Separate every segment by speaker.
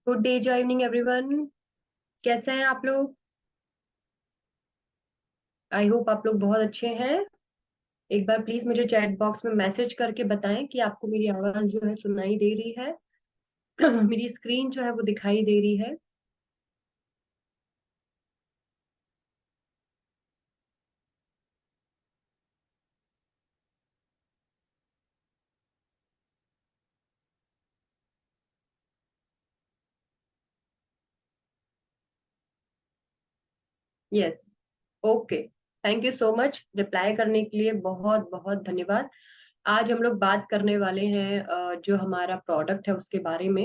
Speaker 1: Good day, जय evening everyone. कैसे हैं आप लोग? आई होप आप लोग बहुत अच्छे हैं। एक बार प्लीज मुझे चैट बॉक्स में मैसेज करके बताएं कि आपको मेरी आवाज जो है सुनाई दे रही है। मेरी स्क्रीन जो है वो दिखाई दे रही है। Yes. Okay. Thank you so much reply करने के लिए, बहुत बहुत धन्यवाद। आज हम लोग बात करने वाले हैं जो हमारा प्रोडक्ट है उसके बारे में,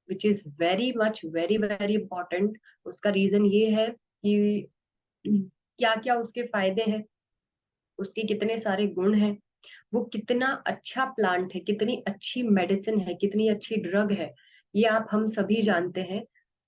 Speaker 1: which is very much very very important. उसका रीजन ये है कि क्या क्या उसके फायदे हैं, उसके कितने सारे गुण हैं, वो कितना अच्छा प्लांट है, कितनी अच्छी मेडिसिन है, कितनी अच्छी ड्रग है। ये आप हम सभी जानते हैं।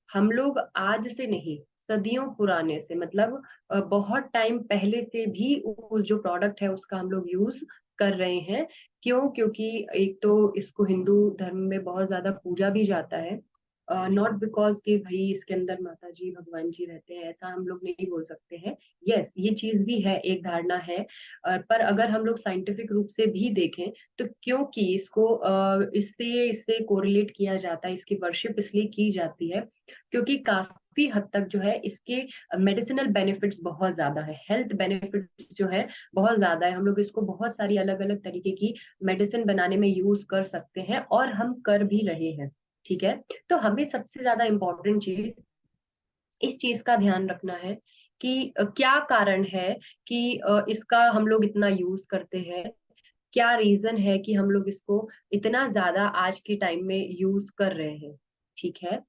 Speaker 1: हम लोग आज से नहीं, सदियों पुराने से, मतलब बहुत टाइम पहले से भी उस जो प्रोडक्ट है उसका हम लोग यूज कर रहे हैं। क्यों? क्योंकि एक तो इसको हिंदू धर्म में बहुत ज्यादा पूजा भी जाता है। नॉट बिकॉज कि भाई इसके अंदर माता जी भगवान जी रहते हैं, ऐसा हम लोग नहीं बोल सकते हैं। यस, ये चीज भी है, एक धारणा है। पर अगर हम लोग साइंटिफिक रूप से भी देखें तो क्योंकि इसको इससे इससे कोरिलेट किया जाता है, इसकी वर्शिप इसलिए की जाती है क्योंकि काफी हद तक जो है इसके मेडिसिनल बेनिफिट्स बहुत ज्यादा है, हेल्थ बेनिफिट्स जो है बहुत ज्यादा है। हम लोग इसको बहुत सारी अलग अलग तरीके की मेडिसिन बनाने में यूज कर सकते हैं और हम कर भी रहे हैं। ठीक है। तो हमें सबसे ज्यादा इम्पोर्टेंट चीज, इस चीज का ध्यान रखना है कि क्या कारण है कि इसका हम लोग इतना यूज करते हैं। क्या रीजन है कि हम लोग इसको इतना ज्यादा आज के टाइम में यूज कर रहे हैं। ठीक है।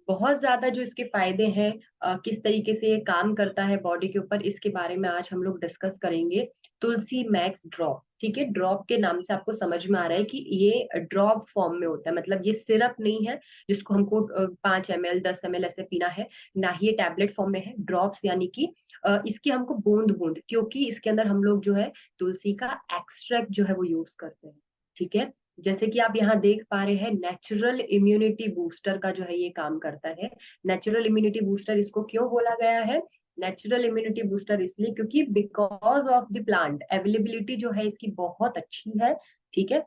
Speaker 1: बहुत ज्यादा जो इसके फायदे हैं, किस तरीके से ये काम करता है बॉडी के ऊपर, इसके बारे में आज हम लोग डिस्कस करेंगे। तुलसी मैक्स ड्रॉप। ठीक है, ड्रॉप के नाम से आपको समझ में आ रहा है कि ये ड्रॉप फॉर्म में होता है, मतलब ये सिरप नहीं है जिसको हमको 5 ml 10 ml ऐसे पीना है। ना ही ये टैबलेट फॉर्म में है, ड्रॉप्स यानी कि इसकी हमको बूंद बूंद, क्योंकि इसके अंदर हम लोग जो है तुलसी का एक्सट्रैक्ट जो है वो यूज करते हैं। ठीक है। जैसे कि आप यहाँ देख पा रहे हैं, नेचुरल इम्यूनिटी बूस्टर का जो है ये काम करता है। नेचुरल इम्यूनिटी बूस्टर इसको क्यों बोला गया है? नेचुरल इम्यूनिटी बूस्टर इसलिए क्योंकि because of the plant availability जो है इसकी बहुत अच्छी है। ठीक है।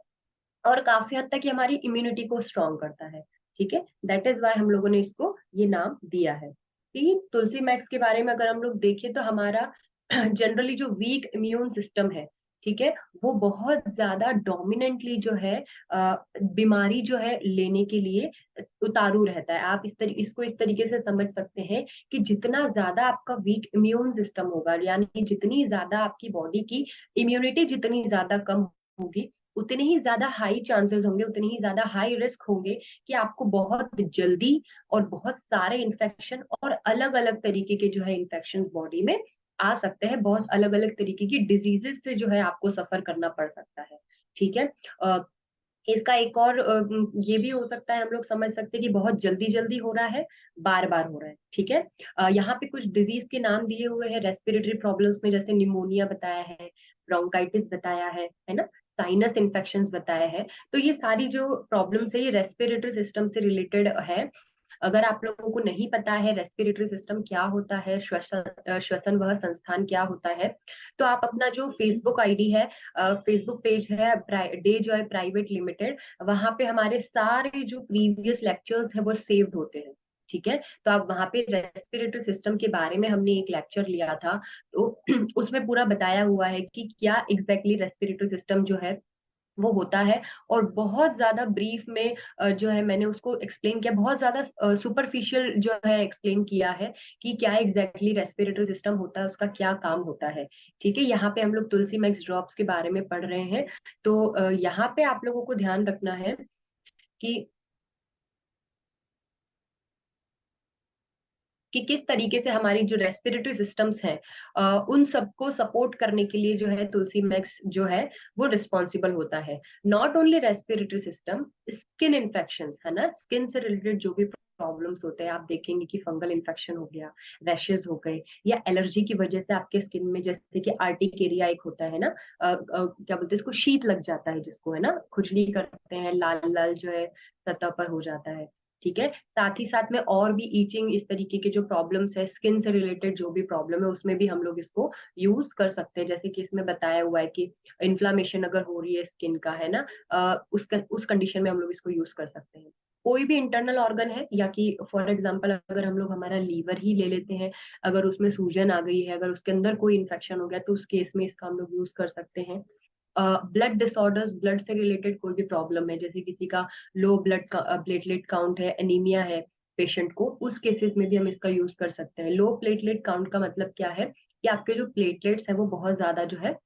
Speaker 1: और काफी हद तक ये हमारी इम्यूनिटी को स्ट्रॉन्ग करता है। ठीक है। दैट इज वाई हम लोगों ने इसको ये नाम दिया है। तुलसी मैक्स के बारे में अगर हम लोग देखें तो हमारा जनरली जो वीक इम्यून सिस्टम है, ठीक है, वो बहुत ज्यादा डोमिनेंटली जो है बीमारी जो है लेने के लिए उतारू रहता है। आप इसको इस तरीके से समझ सकते हैं कि जितना ज्यादा आपका वीक इम्यून सिस्टम होगा, यानी जितनी ज्यादा आपकी बॉडी की इम्यूनिटी जितनी ज्यादा कम होगी, उतने ही ज्यादा हाई चांसेस होंगे, उतनी ही ज्यादा हाई रिस्क होंगे कि आपको बहुत जल्दी और बहुत सारे इन्फेक्शन और अलग अलग तरीके के जो है इन्फेक्शन बॉडी में आ सकते हैं। बहुत अलग अलग तरीके की डिजीजेस से जो है आपको सफर करना पड़ सकता है। ठीक है। इसका एक और ये भी हो सकता है, हम लोग समझ सकते हैं कि बहुत जल्दी जल्दी हो रहा है, बार बार हो रहा है। ठीक है। यहाँ पे कुछ डिजीज के नाम दिए हुए हैं रेस्पिरेटरी प्रॉब्लम्स में, जैसे निमोनिया बताया है, ब्रोंकाइटिस बताया है ना, साइनस इन्फेक्शंस बताया है। तो ये सारी जो प्रॉब्लम्स है ये रेस्पिरेटरी सिस्टम से रिलेटेड है। अगर आप लोगों को नहीं पता है रेस्पिरेटरी सिस्टम क्या होता है, श्वसन वह संस्थान क्या होता है, तो आप अपना जो फेसबुक आईडी है, फेसबुक पेज है डे जॉय प्राइवेट लिमिटेड, वहां पे हमारे सारे जो प्रीवियस लेक्चर्स है वो सेव्ड होते हैं। ठीक है। तो आप वहां पे रेस्पिरेटरी सिस्टम के बारे में हमने एक लेक्चर लिया था, तो उसमें पूरा बताया हुआ है कि क्या एग्जैक्टली रेस्पिरेटरी सिस्टम जो है वो होता है। और बहुत ज्यादा ब्रीफ में जो है मैंने उसको एक्सप्लेन किया, बहुत ज्यादा सुपरफिशियल जो है एक्सप्लेन किया है कि क्या एग्जैक्टली रेस्पिरेटरी सिस्टम होता है, उसका क्या काम होता है। ठीक है। यहाँ पे हम लोग तुलसी मैक्स ड्रॉप्स के बारे में पढ़ रहे हैं। तो यहाँ पे आप लोगों को ध्यान रखना है कि किस तरीके से हमारी जो रेस्पिरेटरी सिस्टम्स हैं उन सबको सपोर्ट करने के लिए जो है तुलसी मैक्स जो है वो रिस्पॉन्सिबल होता है। Not only respiratory system, skin infection है ना, स्किन से रिलेटेड जो भी प्रॉब्लम्स होते हैं, आप देखेंगे कि फंगल इन्फेक्शन हो गया, रैशेज हो गए, या एलर्जी की वजह से आपके स्किन में, जैसे कि आर्टिकेरिया एक होता है ना, क्या बोलते हैं इसको, शीत लग जाता है जिसको, है ना, खुजली करते हैं, लाल लाल जो है सतह पर हो जाता है। ठीक है। साथ ही साथ में और भी ईचिंग, इस तरीके के जो प्रॉब्लम्स है, स्किन से रिलेटेड जो भी प्रॉब्लम है, उसमें भी हम लोग इसको यूज कर सकते हैं। जैसे कि इसमें बताया हुआ है कि इन्फ्लामेशन अगर हो रही है स्किन का, है ना, उस कंडीशन में हम लोग इसको यूज कर सकते हैं। कोई भी इंटरनल ऑर्गन है, या कि फॉर एग्जाम्पल अगर हम लोग हमारा लीवर ही ले लेते हैं, अगर उसमें सूजन आ गई है, अगर उसके अंदर कोई इन्फेक्शन हो गया, तो उस केस में इसका हम लोग यूज कर सकते हैं। ब्लड डिसऑर्डर्स, ब्लड से रिलेटेड कोई भी प्रॉब्लम है, जैसे किसी का लो ब्लड प्लेटलेट काउंट है, एनीमिया है पेशेंट को, उस केसेस में भी हम इसका यूज कर सकते हैं। लो प्लेटलेट काउंट का मतलब क्या है कि आपके जो प्लेटलेट्स है वो बहुत ज्यादा जो है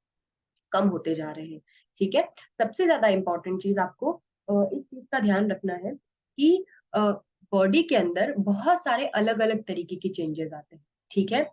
Speaker 1: कम होते जा रहे हैं। ठीक है। सबसे ज्यादा इंपॉर्टेंट चीज आपको इस चीज का ध्यान रखना है कि बॉडी के अंदर बहुत सारे अलग अलग तरीके के चेंजेस आते हैं। ठीक है।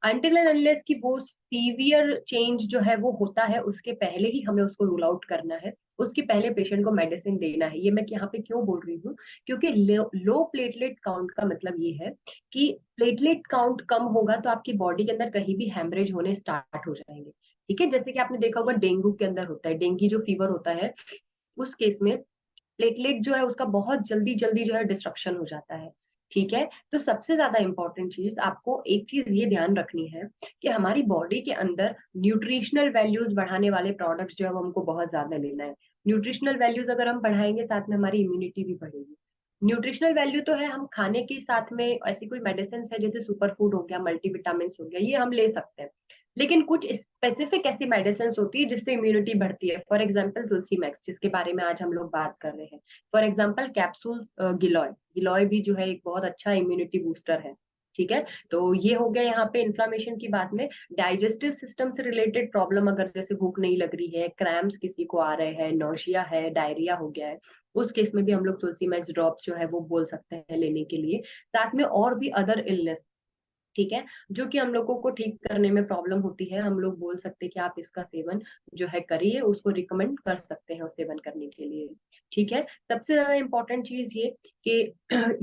Speaker 1: अनटिल एंड अनलेस की वो सीवियर चेंज जो है वो होता है, उसके पहले ही हमें उसको रूल आउट करना है, उसके पहले पेशेंट को मेडिसिन देना है। ये मैं यहाँ पे क्यों बोल रही हूँ, क्योंकि लो प्लेटलेट काउंट का मतलब ये है कि प्लेटलेट काउंट कम होगा तो आपकी बॉडी के अंदर कहीं भी हेमरेज होने स्टार्ट हो जाएंगे। ठीक है। जैसे कि आपने देखा होगा डेंगू के अंदर होता है, डेंगू जो फीवर होता है, उस केस में प्लेटलेट जो है उसका बहुत जल्दी जल्दी जो है डिस्ट्रक्शन हो जाता है। ठीक है। तो सबसे ज्यादा इंपॉर्टेंट चीज आपको एक चीज ये ध्यान रखनी है कि हमारी बॉडी के अंदर न्यूट्रिशनल वैल्यूज बढ़ाने वाले प्रोडक्ट्स जो है वो हमको बहुत ज्यादा लेना है। न्यूट्रिशनल वैल्यूज अगर हम बढ़ाएंगे, साथ में हमारी इम्यूनिटी भी बढ़ेगी। न्यूट्रिशनल वैल्यू तो है, हम खाने के साथ में ऐसी कोई मेडिसिन है जैसे सुपर फूड हो गया, मल्टीविटामिन हो गया, ये हम ले सकते हैं। लेकिन कुछ स्पेसिफिक ऐसी मेडिसिन होती है जिससे इम्यूनिटी बढ़ती है। फॉर एग्जाम्पल तुलसी मैक्स, जिसके बारे में आज हम लोग बात कर रहे हैं। For example capsule giloy, giloy भी जो है एक बहुत अच्छा इम्यूनिटी बूस्टर है। ठीक है। तो ये हो गया यहाँ पे इन्फ्लामेशन की बात में। डाइजेस्टिव सिस्टम से रिलेटेड प्रॉब्लम, अगर जैसे भूख नहीं लग रही है, क्रैम्स किसी को आ रहे हैं, नौशिया है, डायरिया हो गया है, उस केस में भी हम लोग तुलसी मैक्स ड्रॉप्स जो है वो बोल सकते हैं लेने के लिए। साथ में और भी अदर इलनेस, ठीक है, जो कि हम लोगों को ठीक करने में प्रॉब्लम होती है, हम लोग बोल सकते हैं कि आप इसका सेवन जो है करिए, उसको रिकमेंड कर सकते हैं उस सेवन करने के लिए। ठीक है। सबसे ज्यादा इंपॉर्टेंट चीज ये कि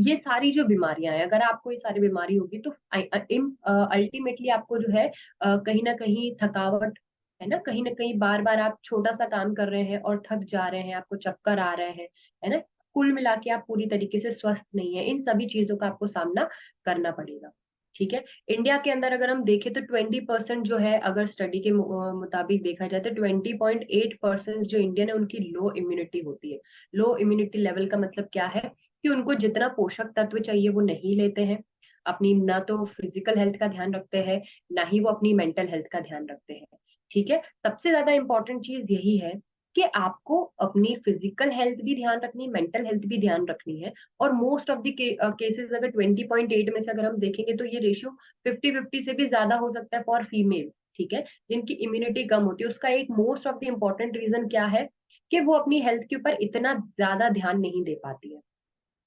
Speaker 1: ये सारी जो बीमारियां हैं, अगर आपको ये सारी बीमारी होगी तो अल्टीमेटली आपको जो है कहीं ना कहीं थकावट, है ना, कहीं ना कहीं बार बार आप छोटा सा काम कर रहे हैं और थक जा रहे हैं, आपको चक्कर आ रहे हैं, है ना, कुल मिला के आप पूरी तरीके से स्वस्थ नहीं है। इन सभी चीजों का आपको सामना करना पड़ेगा। ठीक है। इंडिया के अंदर अगर हम देखें तो 20% जो है, अगर स्टडी के मुताबिक देखा जाए तो 20.8% जो इंडियन है उनकी लो इम्यूनिटी होती है। लो इम्यूनिटी लेवल का मतलब क्या है कि उनको जितना पोषक तत्व चाहिए वो नहीं लेते हैं, अपनी ना तो फिजिकल हेल्थ का ध्यान रखते हैं, ना ही वो अपनी मेंटल हेल्थ का ध्यान रखते हैं। ठीक है। सबसे ज्यादा इंपॉर्टेंट चीज यही है कि आपको अपनी फिजिकल हेल्थ भी ध्यान रखनी है, मेंटल हेल्थ भी ध्यान रखनी है। और मोस्ट ऑफ द केसेस अगर 20.8 में से अगर हम देखेंगे तो ये रेशियो 50-50 से भी ज्यादा हो सकता है फॉर फीमेल। ठीक है। जिनकी इम्यूनिटी कम होती है, उसका एक most of the important reason क्या है कि वो अपनी हेल्थ के ऊपर इतना ज्यादा ध्यान नहीं दे पाती है।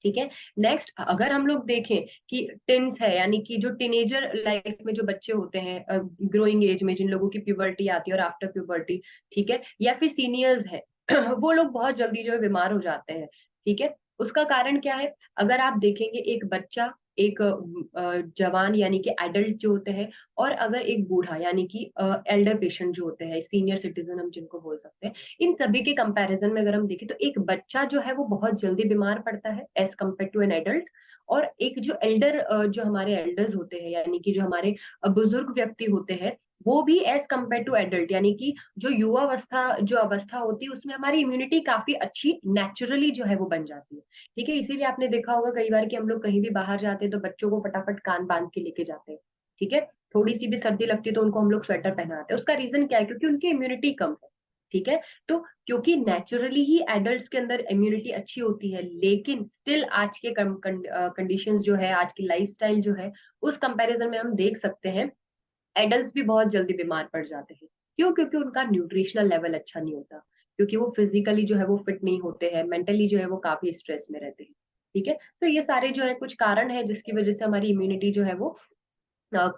Speaker 1: ठीक है। नेक्स्ट, अगर हम लोग देखें कि टिन्स है, यानी कि जो टीनेजर लाइफ में जो बच्चे होते हैं, ग्रोइंग एज में जिन लोगों की प्यूबर्टी आती है और आफ्टर प्यूबर्टी, ठीक है, या फिर सीनियर्स है, वो लोग बहुत जल्दी जो है बीमार हो जाते हैं। ठीक है। उसका कारण क्या है? अगर आप देखेंगे एक बच्चा, एक जवान यानी कि एडल्ट जो होते हैं, और अगर एक बूढ़ा यानी कि एल्डर पेशेंट जो होते हैं, सीनियर सिटीजन हम जिनको बोल सकते हैं, इन सभी के कंपैरिजन में अगर हम देखें तो एक बच्चा जो है वो बहुत जल्दी बीमार पड़ता है as compare to an adult. और एक जो एल्डर, जो हमारे एल्डर्स होते हैं, यानी कि जो हमारे बुजुर्ग व्यक्ति होते हैं, वो भी एज कम्पेयर टू एडल्ट, यानी कि जो युवा अवस्था, जो अवस्था होती है, उसमें हमारी इम्यूनिटी काफी अच्छी नेचुरली जो है वो बन जाती है। ठीक है। इसीलिए आपने देखा होगा कई बार कि हम लोग कहीं भी बाहर जाते हैं तो बच्चों को फटाफट कान बांध के लेके जाते हैं। ठीक है। थोड़ी सी भी सर्दी लगती है तो उनको हम लोग स्वेटर पहनाते हैं। उसका रीजन क्या है? क्योंकि उनकी इम्यूनिटी कम है। ठीक है। तो क्योंकि नेचुरली ही एडल्ट्स के अंदर इम्यूनिटी अच्छी होती है, लेकिन स्टिल आज के कंडीशंस जो है, आज की लाइफस्टाइल जो है, उस कंपैरिजन में हम देख सकते हैं एडल्ट्स भी बहुत जल्दी बीमार पड़ जाते हैं। क्यों? क्योंकि उनका न्यूट्रिशनल लेवल अच्छा नहीं होता, क्योंकि वो फिजिकली जो है वो फिट नहीं होते हैं, मेंटली जो है वो काफी स्ट्रेस में रहते हैं। ठीक है। तो ये सारे जो है कुछ कारण है जिसकी वजह से हमारी इम्यूनिटी जो है वो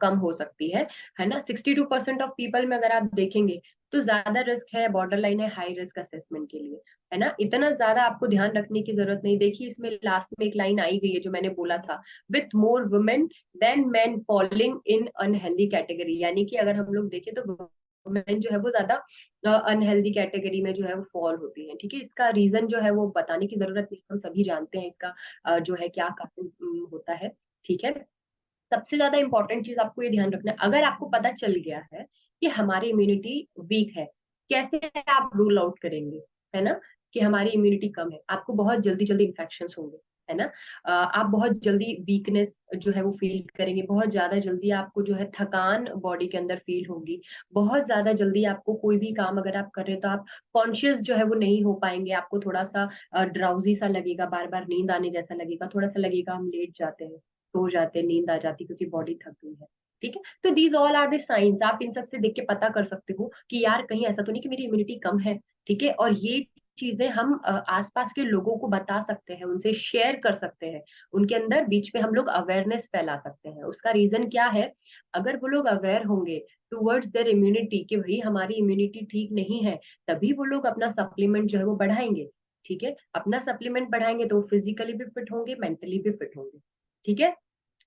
Speaker 1: कम हो सकती है ना। 62% ऑफ पीपल में अगर आप देखेंगे तो ज्यादा रिस्क है, बॉर्डर लाइन है हाई रिस्क असेसमेंट के लिए, है ना। इतना ज्यादा आपको ध्यान रखने की जरूरत नहीं। देखिए इसमें लास्ट में एक लाइन आई गई है जो मैंने बोला था, with more women than man falling in unhealthy category, यानी कि अगर हम लोग देखें तो वुमेन जो है वो ज्यादा अनहेल्दी कैटेगरी में जो है वो फॉल होती है। ठीक है, इसका रीजन जो है वो बताने की जरूरत नहीं, हम सभी जानते हैं इसका जो है क्या कारण होता है। ठीक है, सबसे ज्यादा इंपॉर्टेंट चीज आपको ये ध्यान रखना है, अगर आपको पता चल गया है कि हमारी इम्यूनिटी वीक है, कैसे आप रूल आउट करेंगे, है ना, कि हमारी इम्यूनिटी कम है, आपको बहुत जल्दी जल्दी इन्फेक्शन होंगे, है ना, आप बहुत जल्दी वीकनेस जो है वो फील करेंगे, बहुत ज्यादा जल्दी आपको जो है थकान बॉडी के अंदर फील होगी, बहुत ज्यादा जल्दी आपको कोई भी काम अगर आप कर रहे हो तो आप कॉन्शियस जो है वो नहीं हो पाएंगे, आपको थोड़ा सा ड्राउजी सा लगेगा, बार बार नींद आने जैसा लगेगा, थोड़ा सा लगेगा हम लेट जाते हैं, सो जाते हैं, नींद आ जाती है क्योंकि बॉडी थक गई है। ठीक है, तो these all are the science, आप इन सब से देख के पता कर सकते हो कि यार कहीं ऐसा तो नहीं कि मेरी इम्यूनिटी कम है। ठीक है, और ये चीजें हम आसपास के लोगों को बता सकते हैं, उनसे शेयर कर सकते हैं, उनके अंदर बीच में हम लोग अवेयरनेस फैला सकते हैं। उसका रीजन क्या है, अगर वो लोग अवेयर होंगे टूवर्ड्स देयर इम्यूनिटी कि भाई हमारी इम्यूनिटी ठीक नहीं है, तभी वो लोग अपना सप्लीमेंट जो है वो बढ़ाएंगे। ठीक है, अपना सप्लीमेंट बढ़ाएंगे तो फिजिकली भी फिट होंगे, मेंटली भी फिट होंगे। ठीक है,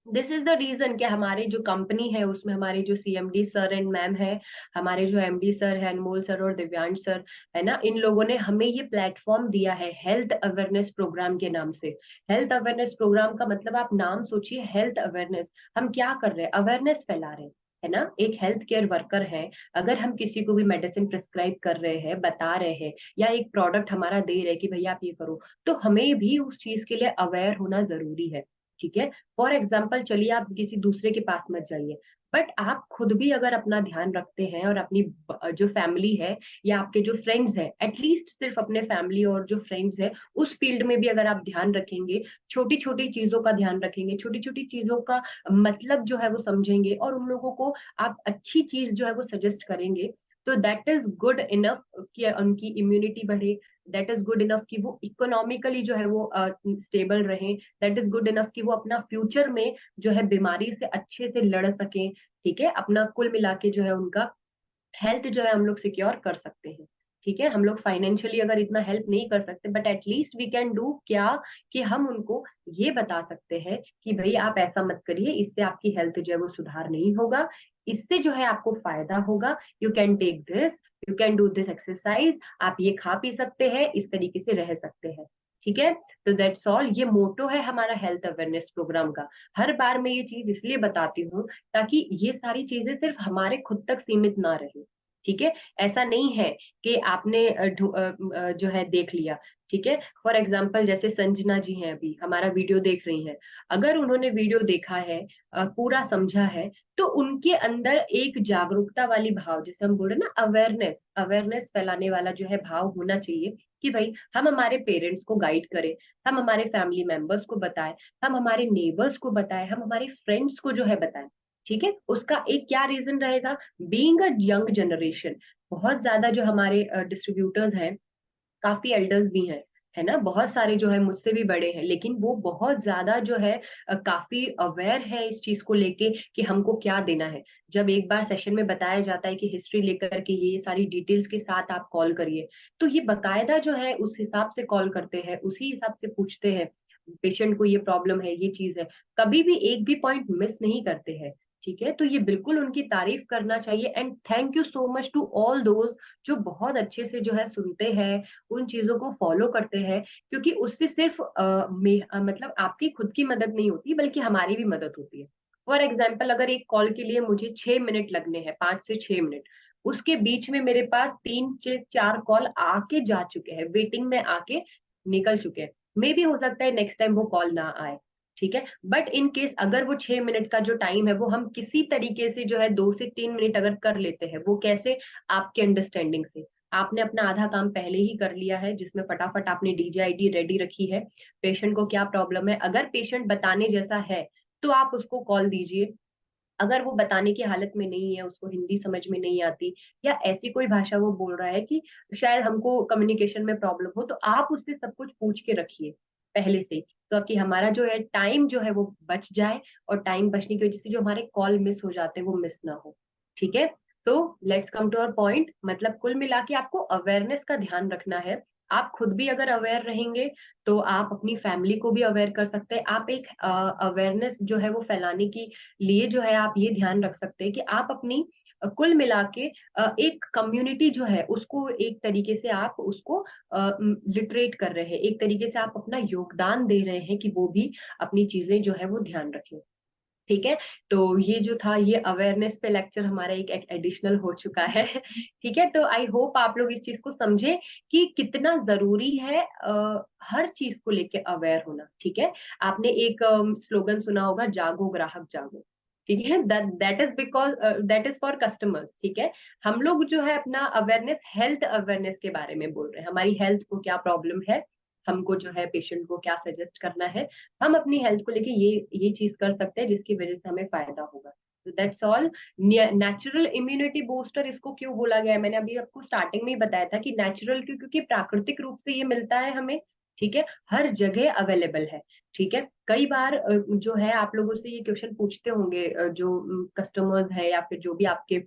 Speaker 1: दिस इज द रीजन कि हमारी जो कंपनी है उसमें हमारे जो सीएमडी सर एंड मैम है, हमारे जो एमडी सर है अनमोल सर और दिव्यांश सर, है ना, इन लोगों ने हमें ये प्लेटफॉर्म दिया है हेल्थ अवेयरनेस प्रोग्राम के नाम से। हेल्थ अवेयरनेस प्रोग्राम का मतलब आप नाम सोचिए, हेल्थ अवेयरनेस, हम क्या कर रहे हैं, अवेयरनेस फैला रहे हैं, है ना, एक हेल्थ केयर वर्कर है, अगर हम किसी को भी मेडिसिन प्रिस्क्राइब कर रहे हैं, बता रहे हैं, या एक प्रोडक्ट हमारा दे रहे हैं कि भैया आप ये करो, तो हमें भी उस चीज के लिए अवेयर होना जरूरी है। ठीक है, फॉर एग्जाम्पल चलिए आप किसी दूसरे के पास मत जाइए, बट आप खुद भी अगर अपना ध्यान रखते हैं और अपनी जो फैमिली है या आपके जो फ्रेंड्स हैं, एटलीस्ट सिर्फ अपने फैमिली और जो फ्रेंड्स है उस फील्ड में भी अगर आप ध्यान रखेंगे, छोटी छोटी चीजों का ध्यान रखेंगे, छोटी छोटी चीजों का मतलब जो है वो समझेंगे, और उन लोगों को आप अच्छी चीज जो है वो सजेस्ट करेंगे, तो दैट इज गुड इनफ कि उनकी इम्यूनिटी बढ़े, दैट इज गुड इनफ कि वो इकोनॉमिकली जो है वो स्टेबल रहे, दैट इज गुड इनफ कि वो अपना फ्यूचर में जो है बीमारी से अच्छे से लड़ सके। ठीक है, अपना कुल मिला के जो है उनका हेल्थ जो है हम लोग सिक्योर कर सकते हैं। ठीक है, हम लोग फाइनेंशियली अगर इतना हेल्प नहीं कर सकते, but at least we can do क्या, कि हम उनको ये बता सकते हैं कि भाई आप ऐसा मत करिए, इससे आपकी हेल्थ जो है वो सुधार नहीं होगा, इससे जो है आपको फायदा होगा, you can take this, you can do this exercise, आप ये खा पी सकते हैं, इस तरीके से रह सकते हैं। ठीक है, तो दैट्स ऑल, ये मोटो है हमारा हेल्थ अवेयरनेस प्रोग्राम का। हर बार मैं ये चीज इसलिए बताती हूँ ताकि ये सारी चीजें सिर्फ हमारे खुद तक सीमित ना रहे। ठीक है, ऐसा नहीं है कि आपने जो है देख लिया। ठीक है, फॉर एग्जाम्पल जैसे संजना जी हैं, अभी हमारा वीडियो देख रही हैं, अगर उन्होंने वीडियो देखा है, पूरा समझा है, तो उनके अंदर एक जागरूकता वाली भाव, जैसे हम बोल रहे हैं ना, अवेयरनेस, अवेयरनेस फैलाने वाला जो है भाव होना चाहिए, कि भाई हम हमारे पेरेंट्स को गाइड करें, हम हमारे फैमिली मेंबर्स को बताएं, हम हमारे नेबर्स को बताएं, हम हमारे फ्रेंड्स को जो है बताएं। ठीक है, उसका एक क्या रीजन रहेगा, बीइंग अ यंग जनरेशन, बहुत ज्यादा जो हमारे डिस्ट्रीब्यूटर्स हैं, काफी एल्डर्स भी हैं, है ना, बहुत सारे जो है मुझसे भी बड़े हैं, लेकिन वो बहुत ज्यादा जो है काफी अवेयर है इस चीज को लेके कि हमको क्या देना है। जब एक बार सेशन में बताया जाता है कि हिस्ट्री लेकर के ये सारी डिटेल्स के साथ आप कॉल करिए, तो ये बकायदा जो है उस हिसाब से कॉल करते हैं, उसी हिसाब से पूछते हैं, पेशेंट को ये प्रॉब्लम है, ये चीज है, कभी भी एक भी पॉइंट मिस नहीं करते हैं। ठीक है, तो ये बिल्कुल उनकी तारीफ करना चाहिए, and thank you so much to all those जो बहुत अच्छे से जो है सुनते हैं, उन चीजों को फॉलो करते हैं, क्योंकि उससे सिर्फ मतलब आपकी खुद की मदद नहीं होती बल्कि हमारी भी मदद होती है। फॉर एग्जाम्पल अगर एक कॉल के लिए मुझे 6 मिनट लगने हैं, 5 से 6 मिनट, उसके बीच में मेरे पास 3 से 4 कॉल आके जा चुके हैं, वेटिंग में आके निकल चुके हैं, मे भी हो सकता है नेक्स्ट टाइम वो कॉल ना आए। ठीक है, बट इन केस अगर वो 6 मिनट का जो टाइम है वो हम किसी तरीके से जो है 2 से 3 मिनट अगर कर लेते हैं, वो कैसे, आपके अंडरस्टैंडिंग से, आपने अपना आधा काम पहले ही कर लिया है, जिसमें फटाफट आपने डीजे रेडी रखी है, पेशेंट को क्या प्रॉब्लम है, अगर पेशेंट बताने जैसा है तो आप उसको कॉल दीजिए, अगर वो बताने की हालत में नहीं है, उसको हिंदी समझ में नहीं आती, या ऐसी कोई भाषा वो बोल रहा है कि शायद हमको कम्युनिकेशन में प्रॉब्लम हो, तो आप उससे सब कुछ पूछ के रखिए पहले से, तो कि हमारा जो है टाइम जो है वो बच जाए, और टाइम बचने की वजह से जो हमारे कॉल मिस हो जाते हैं वो मिस ना हो। ठीक है, तो let's come to our point, मतलब कुल मिला के आपको अवेयरनेस का ध्यान रखना है। आप खुद भी अगर अवेयर रहेंगे तो आप अपनी फैमिली को भी अवेयर कर सकते हैं। आप एक अवेयरनेस जो है वो फैलाने की लिए जो है आप ये ध्यान रख सकते हैं कि आप अपनी कुल मिला के एक कम्युनिटी जो है उसको एक तरीके से आप उसको लिटरेट कर रहे हैं, एक तरीके से आप अपना योगदान दे रहे हैं कि वो भी अपनी चीजें जो है वो ध्यान रखें। ठीक है, तो ये जो था ये अवेयरनेस पे लेक्चर हमारा एक एडिशनल हो चुका है। ठीक है, तो आई होप आप लोग इस चीज को समझे कि कितना जरूरी है हर चीज को लेके अवेयर होना। ठीक है, आपने एक स्लोगन सुना होगा, जागो ग्राहक जागो। ठीक है, that is because that is for customers. ठीक है, हम लोग जो है अपना अवेयरनेस, हेल्थ अवेयरनेस के बारे में बोल रहे हैं, हमारी हेल्थ को क्या प्रॉब्लम है, हमको जो है पेशेंट को क्या सजेस्ट करना है, हम अपनी हेल्थ को लेके ये चीज कर सकते हैं जिसकी वजह से हमें फायदा होगा। तो that's all. Natural immunity booster इसको क्यों बोला गया है, मैंने अभी आपको स्टार्टिंग में ही बताया था कि नेचुरल क्यों, क्योंकि प्राकृतिक रूप से ये मिलता है हमें। ठीक है, हर जगह अवेलेबल है। ठीक है, कई बार जो है आप लोगों से ये क्वेश्चन पूछते होंगे जो कस्टमर्स है या फिर जो भी आपके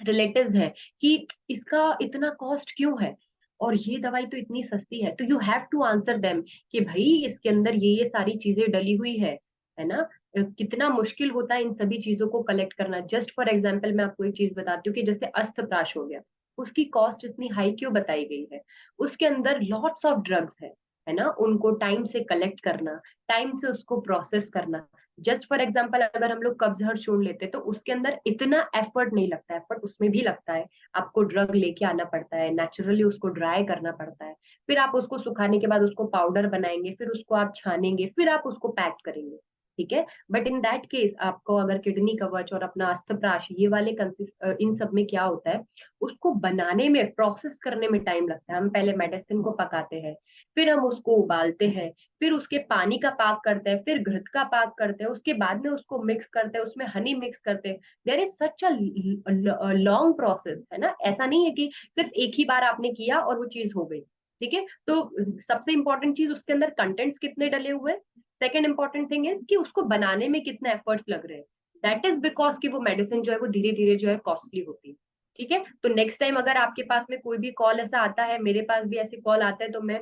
Speaker 1: रिलेटिव्स हैं कि इसका इतना कॉस्ट क्यों है और ये दवाई तो इतनी सस्ती है। तो you have to answer them कि भाई इसके अंदर ये सारी चीजें डली हुई है ना। कितना मुश्किल होता है इन सभी चीजों को कलेक्ट करना। जस्ट फॉर एग्जाम्पल मैं आपको एक चीज बताती हूँ कि जैसे अस्थप्राश हो गया, उसकी कॉस्ट इतनी हाई क्यों बताई गई है, उसके अंदर लॉट्स ऑफ ड्रग्स है ना, उनको टाइम से कलेक्ट करना, टाइम से उसको प्रोसेस करना। जस्ट फॉर एग्जाम्पल अगर हम लोग कब्ज हर चूर्ण लेते हैं तो उसके अंदर इतना एफर्ट नहीं लगता है, एफर्ट उसमें भी लगता है। आपको ड्रग लेके आना पड़ता है, नेचुरली उसको ड्राई करना पड़ता है, फिर आप उसको सुखाने के बाद उसको पाउडर बनाएंगे, फिर उसको आप छानेंगे, फिर आप उसको पैक करेंगे। ठीक है, बट इन दैट केस आपको अगर किडनी कवच और अपना अस्थप्राश ये वाले इन सब में क्या होता है, उसको बनाने में, प्रोसेस करने में टाइम लगता है। हम पहले मेडिसिन को पकाते हैं, फिर हम उसको उबालते हैं, फिर उसके पानी का पाक करते हैं, फिर घृत का पाक करते हैं, उसके बाद में उसको मिक्स करते हैं, उसमें हनी मिक्स करते हैं। There is such a long process, है ना। ऐसा नहीं है कि सिर्फ एक ही बार आपने किया और वो चीज हो गई। ठीक है, तो सबसे इंपॉर्टेंट चीज उसके अंदर कंटेंट्स कितने डले हुए। सेकेंड इंपॉर्टेंट थिंग इज कि उसको बनाने में कितने एफर्ट्स लग रहे हैं। दैट इज बिकॉज कि वो मेडिसिन जो है वो धीरे धीरे जो है कॉस्टली होती है। ठीक है, तो नेक्स्ट टाइम अगर आपके पास में कोई भी कॉल ऐसा आता है, मेरे पास भी ऐसे कॉल आता है, तो मैं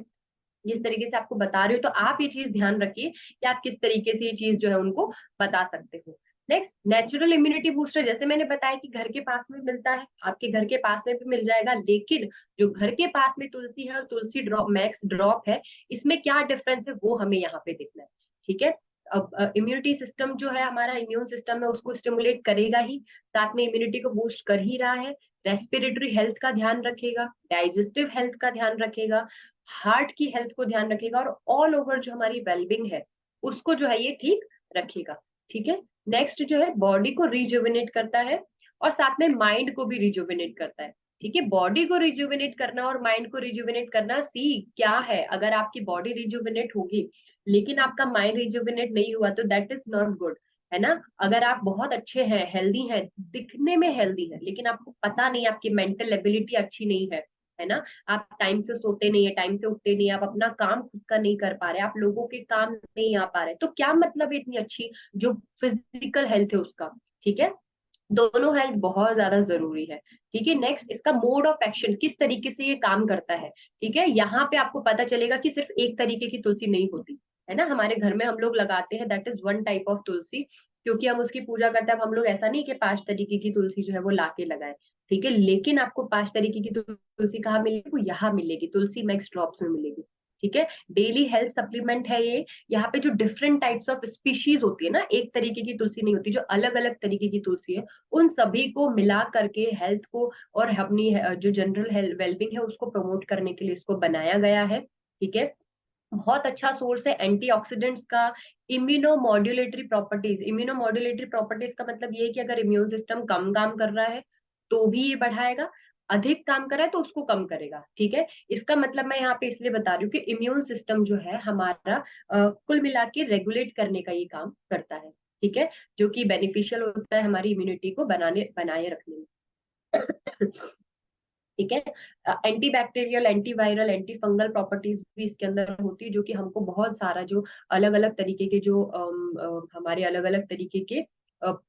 Speaker 1: जिस तरीके से आपको बता रही हूँ तो आप ये चीज ध्यान रखिए कि आप किस तरीके से ये चीज जो है उनको बता सकते हो। नेक्स्ट, नेचुरल इम्यूनिटी बूस्टर, जैसे मैंने बताया कि घर के पास में मिलता है, आपके घर के पास में भी मिल जाएगा, लेकिन जो घर के पास में तुलसी है और तुलसी ड्रॉप मैक्स ड्रॉप है, इसमें क्या डिफरेंस है वो हमें यहाँ पे देखना है। ठीक है, अब इम्यूनिटी सिस्टम जो है हमारा, इम्यून सिस्टम है, उसको स्टिमुलेट करेगा ही, साथ में इम्यूनिटी को बूस्ट कर ही रहा है, रेस्पिरेटरी हेल्थ का ध्यान रखेगा, डाइजेस्टिव हेल्थ का ध्यान रखेगा, हार्ट की हेल्थ को ध्यान रखेगा, और ऑल ओवर जो हमारी वेलबिंग है उसको जो है ये ठीक रखेगा। ठीक है, नेक्स्ट जो है बॉडी को रिजुविनेट करता है और साथ में माइंड को भी रिजुविनेट करता है। ठीक है, बॉडी को रिजुविनेट करना और माइंड को रिजुविनेट करना सी क्या है, अगर आपकी बॉडी रिजुविनेट होगी लेकिन आपका माइंड रिजुविनेट नहीं हुआ तो दैट इज नॉट गुड, है ना। अगर आप बहुत अच्छे हैं, हेल्दी हैं, दिखने में हेल्दी है, लेकिन आपको पता नहीं, आपकी मेंटल एबिलिटी अच्छी नहीं है ना, आप टाइम से सोते नहीं है, टाइम से उठते नहीं है, आप अपना काम खुद का नहीं कर पा रहे, आप लोगों के काम नहीं आ पा रहे, तो क्या मतलब है इतनी अच्छी जो फिजिकल हेल्थ है उसका। ठीक है, दोनों हेल्थ बहुत ज्यादा जरूरी है। ठीक है, नेक्स्ट, इसका मोड ऑफ एक्शन, किस तरीके से ये काम करता है। ठीक है, यहाँ पे आपको पता चलेगा कि सिर्फ एक तरीके की तुलसी नहीं होती, है ना। हमारे घर में हम लोग लगाते हैं, that is one type of tulsi, क्योंकि हम उसकी पूजा करते हैं। अब हम लोग ऐसा नहीं कि 5 तरीके की तुलसी जो है वो लाके लगाए। ठीक है, लेकिन आपको 5 तरीके की तुलसी कहाँ मिलेगी, वो यहाँ मिलेगी, तुलसी मैक्स ड्रॉप्स में मिलेगी। ठीक है, डेली हेल्थ सप्लीमेंट है ये। यहाँ पे जो डिफरेंट टाइप्स ऑफ स्पीशीज होती है ना, एक तरीके की तुलसी नहीं होती, जो अलग अलग तरीके की तुलसी है, उन सभी को मिला करके हेल्थ को और अपनी जो जनरल हेल्थ वेलबिंग है उसको प्रमोट करने के लिए इसको बनाया गया है। ठीक है, बहुत अच्छा सोर्स है एंटीऑक्सीडेंट्स का। इम्यूनोमॉड्यूलेटरी प्रॉपर्टीज का मतलब ये है कि अगर इम्यून सिस्टम कम काम कर रहा है तो भी ये बढ़ाएगा, अधिक काम कर रहा है तो उसको कम करेगा। ठीक है, इसका मतलब मैं यहाँ पे इसलिए बता रही हूँ कि इम्यून सिस्टम जो है हमारा कुल मिला के रेगुलेट करने का ये काम करता है। ठीक है, जो कि बेनिफिशियल होता है हमारी इम्यूनिटी को बनाए रखने में। ठीक है, anti bacterial, anti viral, anti fungal properties भी इसके अंदर होती है, जो कि हमको बहुत सारा जो अलग अलग तरीके के जो हमारे अलग अलग तरीके के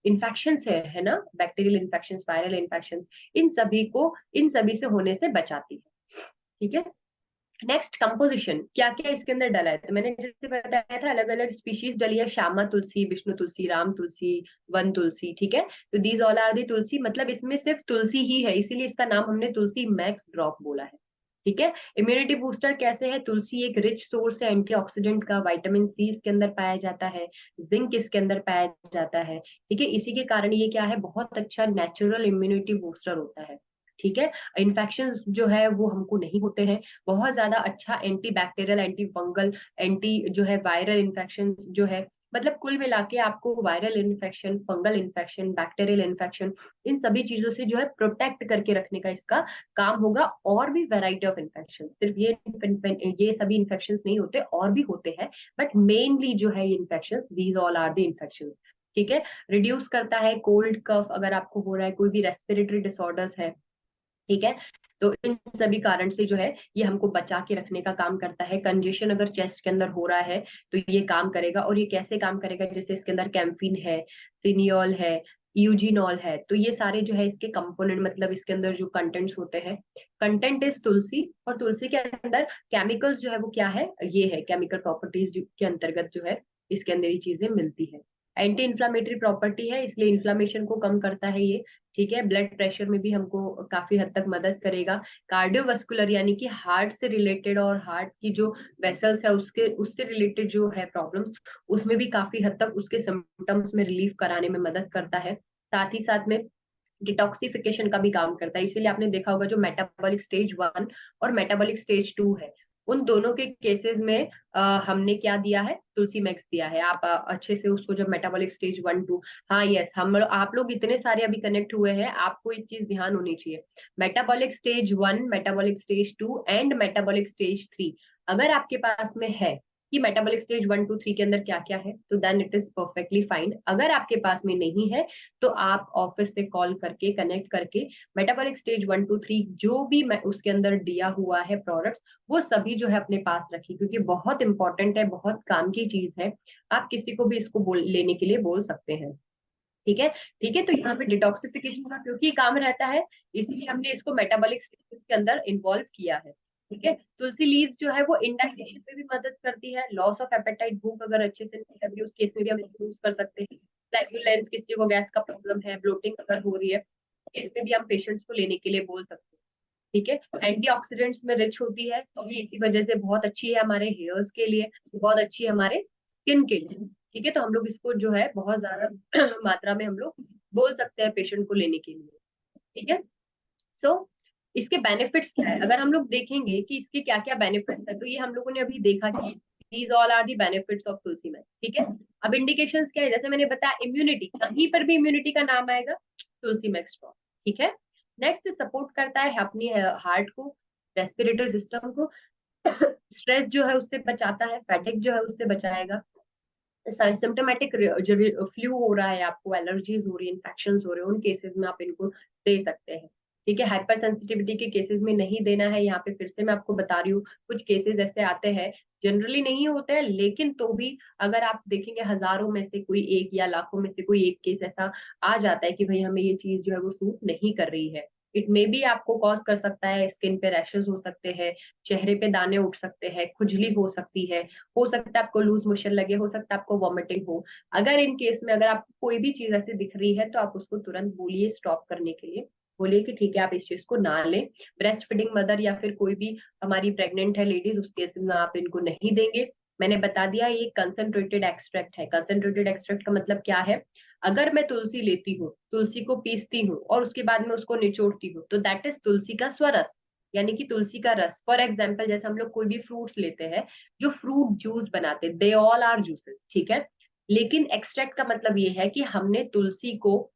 Speaker 1: इन्फेक्शंस है ना, बैक्टीरियल इन्फेक्शंस, वायरल इन्फेक्शंस, इन सभी से होने से बचाती है। ठीक है, नेक्स्ट कंपोजिशन, क्या क्या इसके अंदर डला है, तो मैंने जैसे बताया था अलग अलग स्पीशीज डली है, श्यामा तुलसी, विष्णु तुलसी, राम तुलसी, वन तुलसी, ठीक है। तो दीज ऑल आर दी तुलसी, मतलब इसमें सिर्फ तुलसी ही है, इसीलिए इसका नाम हमने तुलसी मैक्स ड्रॉप बोला है, ठीक है। इम्यूनिटी बूस्टर कैसे है, तुलसी एक रिच सोर्स है एंटीऑक्सीडेंट का, विटामिन सी इसके अंदर पाया जाता है, जिंक इसके अंदर पाया जाता है, ठीक है। इसी के कारण ये क्या है, बहुत अच्छा नेचुरल इम्यूनिटी बूस्टर होता है, ठीक है। इन्फेक्शन जो है वो हमको नहीं होते हैं, बहुत ज्यादा अच्छा anti bacterial, anti fungal, anti जो है वायरल इन्फेक्शन जो है, मतलब कुल मिला के आपको viral infection, fungal infection, bacterial infection, इन सभी चीजों से जो है प्रोटेक्ट करके रखने का इसका काम होगा। और भी वैरायटी ऑफ इन्फेक्शन, सिर्फ ये सभी इन्फेक्शन नहीं होते, और भी होते हैं, बट मेनली जो है infection, these all are the infection, ठीक है। रिड्यूस करता है कोल्ड कफ, अगर आपको हो रहा है कोई भी रेस्पिरेटरी डिसऑर्डर्स है, ठीक है। तो इन सभी कारण से जो है ये हमको बचा के रखने का काम करता है। कंजेशन अगर चेस्ट के अंदर हो रहा है तो ये काम करेगा, और ये कैसे काम करेगा, जैसे इसके अंदर कैम्फिन है, सिनियोल है, यूजिनॉल है, तो ये सारे जो है इसके कंपोनेंट, मतलब इसके अंदर जो कंटेंट्स होते हैं, कंटेंट इज तुलसी। और तुलसी के अंदर केमिकल्स जो है वो क्या है, ये है केमिकल प्रॉपर्टीज के अंतर्गत जो है इसके अंदर ये चीजें मिलती है। एंटी इन्फ्लामेटरी प्रॉपर्टी है, इसलिए इन्फ्लामेशन को कम करता है ये, ठीक है। ब्लड प्रेशर में भी हमको काफी हद तक मदद करेगा। कार्डियोवास्कुलर यानी कि हार्ट से रिलेटेड और हार्ट की जो वेसल्स है उसके उससे रिलेटेड जो है प्रॉब्लम्स, उसमें भी काफी हद तक उसके सिम्टम्स में रिलीफ कराने में मदद करता है। साथ ही साथ में डिटॉक्सिफिकेशन का भी काम करता है, इसीलिए आपने देखा होगा जो मेटाबॉलिक स्टेज 1 और मेटाबॉलिक स्टेज 2 है, उन दोनों के केसेस में हमने क्या दिया है, तुलसी मैक्स दिया है। आप अच्छे से उसको जब मेटाबॉलिक स्टेज 1 2, हाँ यस, हम आप लोग इतने सारे अभी कनेक्ट हुए हैं, आपको एक चीज ध्यान होनी चाहिए, metabolic stage 1, metabolic stage 2 and metabolic stage 3, अगर आपके पास में है कि मेटाबॉलिक स्टेज 1 2 3 के अंदर क्या क्या है, तो then it is perfectly fine. अगर आपके पास में नहीं है तो आप ऑफिस से कॉल करके कनेक्ट करके मेटाबॉलिक स्टेज 1 2 3 जो भी मैं उसके अंदर दिया हुआ है प्रोडक्ट्स, वो सभी जो है अपने पास रखिए, क्योंकि बहुत इंपॉर्टेंट है, बहुत काम की चीज है। आप किसी को भी इसको लेने के लिए बोल सकते हैं, ठीक है। ठीक है, तो यहाँ पे डिटॉक्सिफिकेशन का क्योंकि काम रहता है, इसीलिए हमने इसको मेटाबॉलिक स्टेज के अंदर इन्वॉल्व किया है, ठीक है। तुलसी लीव्स जो है वो इंडाइजेशन में भी मदद करती है, लॉस ऑफ एपेटाइट, भूख अगर अच्छे से नहीं लगी उस केस में भी हम इसको यूज कर सकते हैं। फ्लैटुलेंस, किसी को गैस का प्रॉब्लम है, ब्लोटिंग अगर हो रही है, इसमें भी हम पेशेंट्स को लेने के लिए बोल सकते हैं, ठीक है। एंटीऑक्सीडेंट्स में रिच होती है, तो ये इसी वजह से बहुत अच्छी है हमारे हेयर्स के लिए, बहुत अच्छी है हमारे स्किन के लिए, ठीक है। तो हम लोग इसको जो है बहुत ज्यादा मात्रा में हम लोग बोल सकते हैं पेशेंट को लेने के लिए, ठीक है। सो इसके बेनिफिट्स क्या है, अगर हम लोग देखेंगे कि इसके क्या क्या बेनिफिट्स है, तो ये हम लोगों ने अभी देखा कि these all are the benefits of tulsi में, ठीक है। अब इंडिकेशंस क्या है, जैसे मैंने बताया इम्यूनिटी, कहीं पर भी इम्यूनिटी का नाम आएगा तुलसी मैक्स स्ट्रॉ, ठीक है। नेक्स्ट सपोर्ट करता है अपनी हार्ट को, रेस्पिरेटरी सिस्टम को, स्ट्रेस जो है उससे बचाता है, फैटिक जो है उससे बचाएगा, सिम्टोमेटिक जो फ्लू हो रहा है, आपको एलर्जीज हो रही है, इन्फेक्शन हो रहे हैं, उन केसेस में आप इनको दे सकते हैं, ठीक है। हाइपर सेंसिटिविटी के केसेस में नहीं देना है, यहाँ पे फिर से मैं आपको बता रही हूँ, कुछ केसेस ऐसे आते हैं, जनरली नहीं होते हैं, लेकिन तो भी अगर आप देखेंगे हजारों में से कोई एक या लाखों में से कोई एक केस ऐसा आ जाता है कि भाई हमें ये चीज जो है वो सूट नहीं कर रही है, इट मे बी आपको कॉज कर सकता है, स्किन पे रैशेस हो सकते हैं, चेहरे पे दाने उठ सकते हैं, खुजली हो सकती है, हो सकता है आपको लूज मोशन लगे, हो सकता है आपको वॉमिटिंग हो। अगर इन केस में अगर आपको कोई भी चीज ऐसी दिख रही है तो आप उसको तुरंत बोलिए, स्टॉप करने के लिए बोलिए कि ठीक है आप इस चीज को ना लें। ब्रेस्ट फीडिंग मदर या फिर कोई भी हमारी प्रेग्नेंट है लेडीज, उस केस में आप इनको नहीं देंगे। मैंने बता दिया ये कंसंट्रेटेड एक्सट्रैक्ट है। कंसंट्रेटेड एक्सट्रैक्ट का मतलब क्या है, अगर मैं तुलसी लेती हूँ, तुलसी को पीसती हूँ और उसके बाद में उसको निचोड़ती हूँ, तो दैट इज तुलसी का स्वरस, यानी कि तुलसी का रस। फॉर एग्जाम्पल जैसे हम लोग कोई भी फ्रूट्स लेते हैं, जो फ्रूट जूस बनाते, दे ऑल आर जूसेस, ठीक है। लेकिन एक्सट्रैक्ट का मतलब ये है कि हमने तुलसी को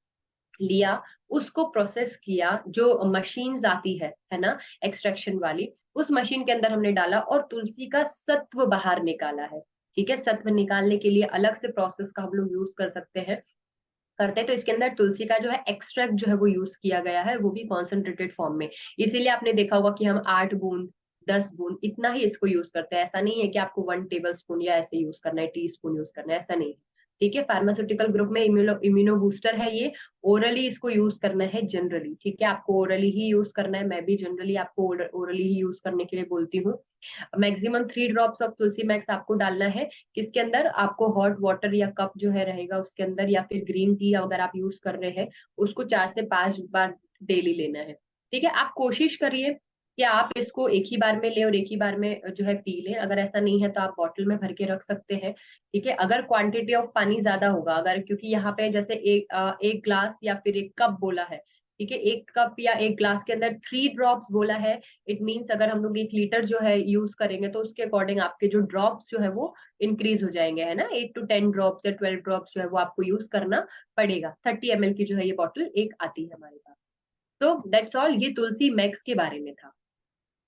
Speaker 1: लिया, उसको प्रोसेस किया, जो मशीन्स आती है ना, एक्सट्रैक्शन वाली, उस मशीन के अंदर हमने डाला और तुलसी का सत्व बाहर निकाला है, ठीक है। सत्व निकालने के लिए अलग से प्रोसेस का हम लोग यूज कर सकते हैं, करते हैं, तो इसके अंदर तुलसी का जो है एक्सट्रैक्ट जो है वो यूज किया गया है, वो भी कॉन्सेंट्रेटेड फॉर्म में। इसीलिए आपने देखा होगा कि हम 8 बूंद 10 बूंद इतना ही इसको यूज करते हैं, ऐसा नहीं है कि आपको 1 टेबल स्पून या ऐसे यूज करना है, टी स्पून यूज करना है, ऐसा नहीं। ठीक है, फार्मास्यूटिकल ग्रुप में इम्यूनो बूस्टर है ये। ओरली इसको यूज करना है जनरली, ठीक है, आपको ओरली ही यूज करना है, मैं भी जनरली आपको ओरली ही यूज करने के लिए बोलती हूँ। Maximum 3 drops of Tulsi max आपको डालना है। किसके अंदर? आपको हॉट वाटर या कप जो है रहेगा उसके अंदर, या फिर ग्रीन टी अगर आप यूज कर रहे हैं, उसको 4 से 5 बार डेली लेना है। ठीक है, आप कोशिश करिए कि आप इसको एक ही बार में ले और एक ही बार में जो है पी लें। अगर ऐसा नहीं है तो आप बॉटल में भर के रख सकते हैं। ठीक है, अगर क्वांटिटी ऑफ पानी ज्यादा होगा, अगर क्योंकि यहाँ पे जैसे एक ग्लास या फिर एक कप बोला है, ठीक है, एक कप या एक ग्लास के अंदर 3 ड्रॉप्स बोला है। इट मीन्स अगर हम लोग 1 लीटर जो है यूज करेंगे तो उसके अकॉर्डिंग आपके जो ड्रॉप्स जो है वो इंक्रीज हो जाएंगे, है ना, 8 to 10 ड्रॉप्स या 12 ड्रॉप्स जो है वो आपको यूज करना पड़ेगा। 30 ml की जो है ये बॉटल एक आती है हमारे पास। तो दैट्स ऑल, ये तुलसी मैक्स के बारे में था।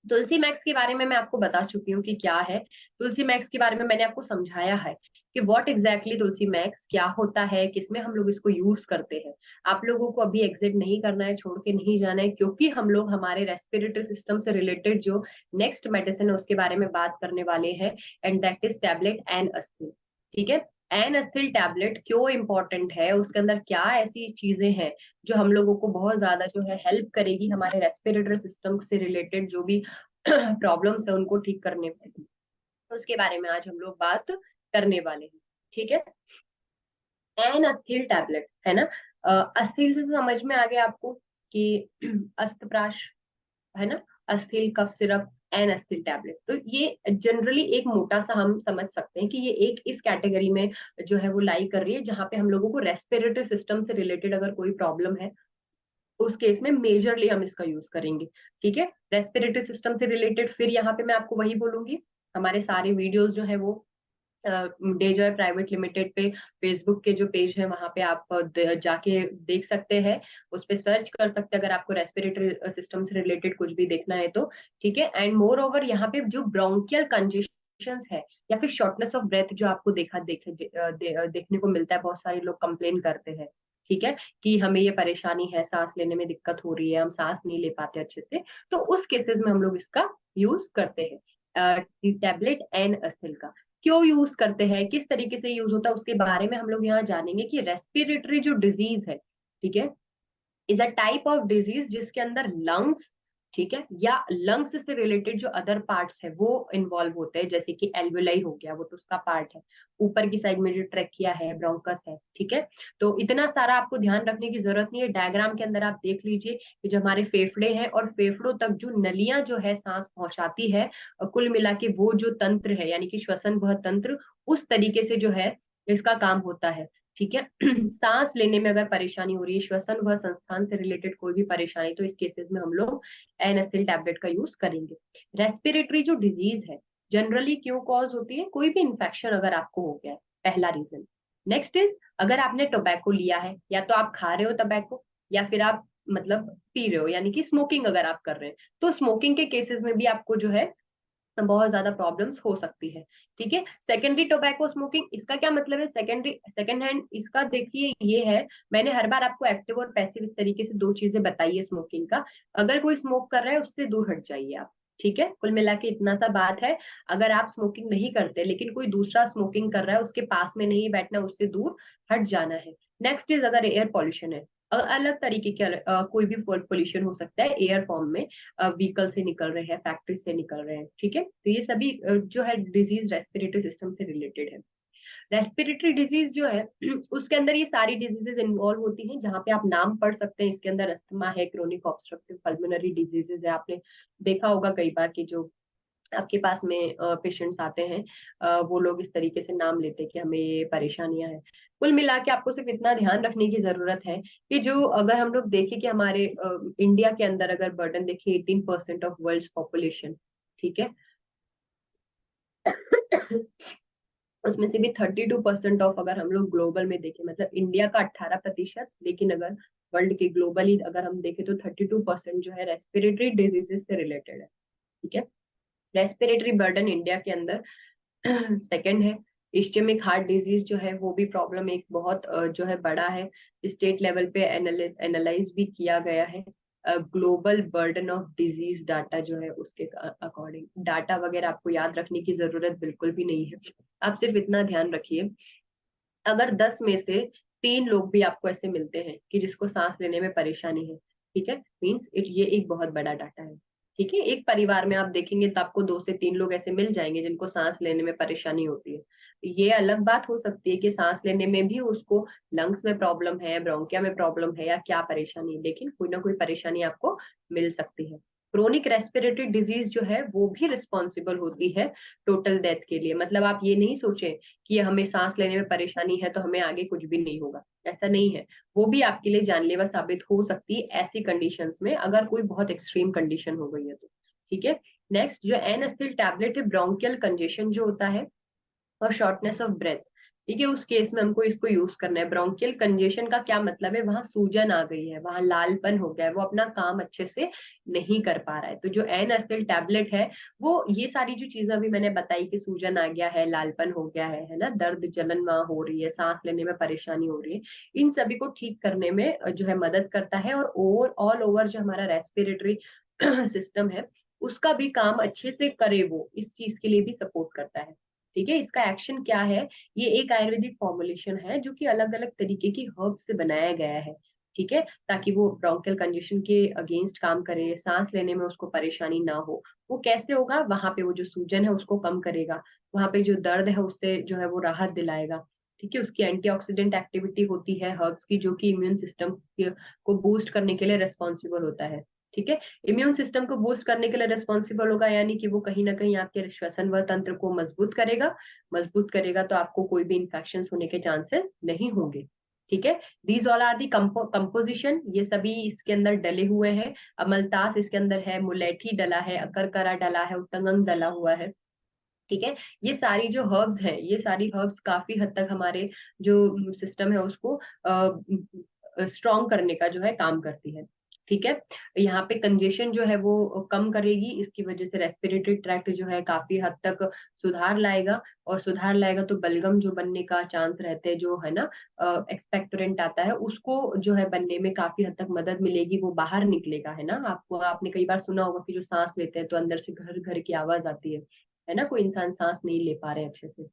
Speaker 1: तुलसी मैक्स के बारे में मैं आपको बता चुकी हूँ कि क्या है। तुलसी मैक्स के बारे में मैंने आपको समझाया है कि व्हाट एग्जैक्टली तुलसी मैक्स क्या होता है, किसमें हम लोग इसको यूज करते हैं। आप लोगों को अभी एग्जिट नहीं करना है, छोड़ के नहीं जाना है, क्योंकि हम लोग हमारे रेस्पिरेटरी सिस्टम से रिलेटेड जो नेक्स्ट मेडिसिन है उसके बारे में बात करने वाले हैं, and that is tablet N Asthil. ठीक है, एन अस्थिल टैबलेट क्यों इंपॉर्टेंट है, उसके अंदर क्या ऐसी चीजें हैं जो हम लोगों को बहुत ज्यादा जो है हेल्प करेगी हमारे रेस्पिरेटरी सिस्टम से रिलेटेड जो भी प्रॉब्लम्स है उनको ठीक करने में, तो उसके बारे में आज हम लोग बात करने वाले हैं। ठीक है, एन अस्थिल टैबलेट है ना। अस्थिल से समझ में आ गया आपको कि अस्तप्राश, है ना, अस्थिल cough syrup, N Asthil tablet. तो ये जनरली एक मोटा सा हम समझ सकते हैं कि ये एक इस कैटेगरी में जो है वो लाई कर रही है, जहां पे हम लोगों को रेस्पिरेटरी सिस्टम से रिलेटेड अगर कोई प्रॉब्लम है उस केस में मेजरली हम इसका यूज करेंगे। ठीक है, रेस्पिरेटरी सिस्टम से रिलेटेड फिर यहाँ पे मैं आपको वही बोलूंगी, हमारे सारे वीडियोस जो है वो डे जॉय प्राइवेट लिमिटेड पे फेसबुक के जो पेज है वहां पे आप जाके देख सकते हैं, उस पे सर्च कर सकते हैं अगर आपको रेस्पिरेटरी सिस्टम से रिलेटेड कुछ भी देखना है तो। ठीक है, एंड मोर ओवर यहाँ पे जो ब्रोंकियल कंजेशन है या फिर शॉर्टनेस ऑफ ब्रेथ जो आपको देखने को मिलता है, बहुत सारे लोग कंप्लेन करते हैं, ठीक है, कि हमें ये परेशानी है, सांस लेने में दिक्कत हो रही है, हम सांस नहीं ले पाते अच्छे से, तो उस केसेस में हम लोग इसका यूज करते हैं, टैबलेट एन अस्थिल का। क्यों यूज करते हैं, किस तरीके से यूज होता है, उसके बारे में हम लोग यहाँ जानेंगे कि रेस्पिरेटरी जो डिजीज है, ठीक है, is a type of disease जिसके अंदर लंग्स, ठीक है, या लंग्स से रिलेटेड जो अदर पार्ट्स है वो इन्वॉल्व होते हैं, जैसे कि एल्वुलाई हो गया, वो तो उसका पार्ट है, ऊपर की साइड में जो ट्रेकिया है, ब्रोंकस है, ठीक है। तो इतना सारा आपको ध्यान रखने की जरूरत नहीं है, डायग्राम के अंदर आप देख लीजिए कि जो हमारे फेफड़े हैं और फेफड़ों तक जो नलियां जो है सांस पहुंचाती है, कुल मिला के वो जो तंत्र है यानी कि श्वसन वह तंत्र, उस तरीके से जो है इसका काम होता है। ठीक है, सांस लेने में अगर परेशानी हो रही है, श्वसन व संस्थान से रिलेटेड कोई भी परेशानी, तो इस केसेस में हम लोग एनएसएल टैबलेट का यूज करेंगे। रेस्पिरेटरी जो डिजीज है जनरली क्यों कॉज होती है, कोई भी इन्फेक्शन अगर आपको हो गया है, पहला रीजन। नेक्स्ट इज, अगर आपने टोबैको लिया है, या तो आप खा रहे हो टोबैको या फिर आप मतलब पी रहे हो, यानी कि स्मोकिंग अगर आप कर रहे हैं, तो स्मोकिंग के केसेस में भी आपको जो है बहुत ज्यादा प्रॉब्लम्स हो सकती है। ठीक है, सेकेंडरी टोबैको स्मोकिंग, इसका क्या मतलब है, सेकेंडरी सेकेंड हैंड, इसका देखिए ये है, मैंने हर बार आपको एक्टिव और पैसिव इस तरीके से दो चीजें बताई है स्मोकिंग का। अगर कोई स्मोक कर रहा है उससे दूर हट जाइए आप। ठीक है, कुल मिला के इतना सा बात है, अगर आप स्मोकिंग नहीं करते लेकिन कोई दूसरा स्मोकिंग कर रहा है उसके पास में नहीं बैठना, उससे दूर हट जाना है। नेक्स्ट इज, अगर एयर पॉल्यूशन है, अलग तरीके के कोई भी पोल्यूशन हो सकता है एयर फॉर्म में, व्हीकल से निकल रहे हैं, फैक्ट्री से निकल रहे हैं, ठीक है, तो ये सभी जो है डिजीज रेस्पिरेटरी सिस्टम से रिलेटेड है। रेस्पिरेटरी डिजीज जो है उसके अंदर ये सारी डिजीजेज इन्वॉल्व होती हैं, जहां पे आप नाम पढ़ सकते हैं, इसके अंदर अस्थमा है, क्रोनिक ऑब्स्ट्रक्टिव पल्मोनरी डिजीजेज है, आपने देखा होगा कई बार कि जो आपके पास में पेशेंट्स आते हैं, वो लोग इस तरीके से नाम लेते हैं कि हमें ये परेशानियां हैं। कुल मिला के आपको सिर्फ इतना ध्यान रखने की जरूरत है कि जो अगर हम लोग देखें कि हमारे इंडिया के अंदर अगर बर्डन देखिए 18% ऑफ वर्ल्ड पॉपुलेशन, ठीक है, उसमें से भी 32% ऑफ, अगर हम लोग ग्लोबल में देखें, मतलब इंडिया का 18%, लेकिन अगर वर्ल्ड के ग्लोबली अगर हम देखें तो 32% जो है रेस्पिरेटरी डिजीजेस से रिलेटेड है। ठीक है, रेस्पिरेटरी बर्डन इंडिया के अंदर सेकंड है। इस्चेमिक हार्ट डिजीज जो है वो भी प्रॉब्लम एक बहुत जो है बड़ा है, स्टेट लेवल पे एनालाइज भी किया गया है। Global burden of disease data जो है उसके अकॉर्डिंग, डाटा वगैरह आपको याद रखने की जरूरत बिल्कुल भी नहीं है, आप सिर्फ इतना ध्यान रखिए। अगर 10 में से 3 लोग भी आपको ऐसे मिलते हैं कि जिसको सांस लेने में परेशानी है, ठीक है, मीन्स ये एक बहुत बड़ा डाटा है। ठीक है, एक परिवार में आप देखेंगे तो आपको 2 से 3 लोग ऐसे मिल जाएंगे जिनको सांस लेने में परेशानी होती है। ये अलग बात हो सकती है कि सांस लेने में भी उसको लंग्स में प्रॉब्लम है, ब्रोंकिया में प्रॉब्लम है, या क्या परेशानी है, लेकिन कोई ना कोई परेशानी आपको मिल सकती है। क्रोनिक रेस्पिरेटरी डिजीज जो है वो भी रिस्पॉन्सिबल होती है टोटल डेथ के लिए। मतलब आप ये नहीं सोचें कि हमें सांस लेने में परेशानी है तो हमें आगे कुछ भी नहीं होगा, ऐसा नहीं है। वो भी आपके लिए जानलेवा साबित हो सकती है ऐसी कंडीशंस में, अगर कोई बहुत एक्सट्रीम कंडीशन हो गई है तो। ठीक है, नेक्स्ट जो एन एसिल टैबलेट है, ब्रोंकियल कंजेशन जो होता है और शॉर्टनेस ऑफ ब्रेथ, ठीक है, उस केस में हमको इसको यूज करना है। ब्रोंकियल कंजेशन का क्या मतलब है, वहां सूजन आ गई है, वहां लालपन हो गया है, वो अपना काम अच्छे से नहीं कर पा रहा है, तो जो एन एसिल टैबलेट है वो ये सारी जो चीजें अभी मैंने बताई कि सूजन आ गया है, लालपन हो गया है ना, दर्द जलन वहां हो रही है, सांस लेने में परेशानी हो रही है, इन सभी को ठीक करने में जो है मदद करता है। और ओवर ऑल ओवर जो हमारा रेस्पिरेटरी सिस्टम है उसका भी काम अच्छे से करे, वो इस चीज के लिए भी सपोर्ट करता है। ठीक है, इसका एक्शन क्या है, ये एक आयुर्वेदिक फॉर्मुलेशन है जो कि अलग अलग तरीके की हर्ब से बनाया गया है। ठीक है, ताकि वो ब्रोंकियल कंजेशन के अगेंस्ट काम करे, सांस लेने में उसको परेशानी ना हो। वो कैसे होगा, वहां पे वो जो सूजन है उसको कम करेगा, वहां पे जो दर्द है उससे जो है वो राहत दिलाएगा। ठीक है, उसकी एंटीऑक्सीडेंट एक्टिविटी होती है हर्ब्स की, जो कि इम्यून सिस्टम को बूस्ट करने के लिए रेस्पॉन्सिबल होता है। ठीक है, इम्यून सिस्टम को बूस्ट करने के लिए रेस्पॉन्सिबल होगा, यानी कि वो कहीं ना कहीं आपके श्वसन व तंत्र को मजबूत करेगा। मजबूत करेगा तो आपको कोई भी इन्फेक्शन होने के चांसेस नहीं होंगे। ठीक है, these all are the composition, ये सभी इसके अंदर डले हुए हैं। अमलतास इसके अंदर है, मुलेठी डला है, अकरकरा डला है, उत्तंगंग डला हुआ है। ठीक है, ये सारी जो हर्ब्स हैं, ये सारी हर्ब्स काफी हद तक हमारे जो सिस्टम है उसको स्ट्रॉन्ग करने का जो है काम करती है। ठीक है, यहाँ पे कंजेशन जो है वो कम करेगी, इसकी वजह से रेस्पिरेटरी ट्रैक्ट जो है काफी हद तक सुधार लाएगा। और सुधार लाएगा तो बलगम जो बनने का चांस रहते हैं, जो है ना एक्सपेक्टोरेंट आता है, उसको जो है बनने में काफी हद तक मदद मिलेगी, वो बाहर निकलेगा, है ना। आपको आपने कई बार सुना होगा कि जो सांस लेते हैं तो अंदर से घर घर की आवाज आती है ना, कोई इंसान सांस नहीं ले पा रहे अच्छे से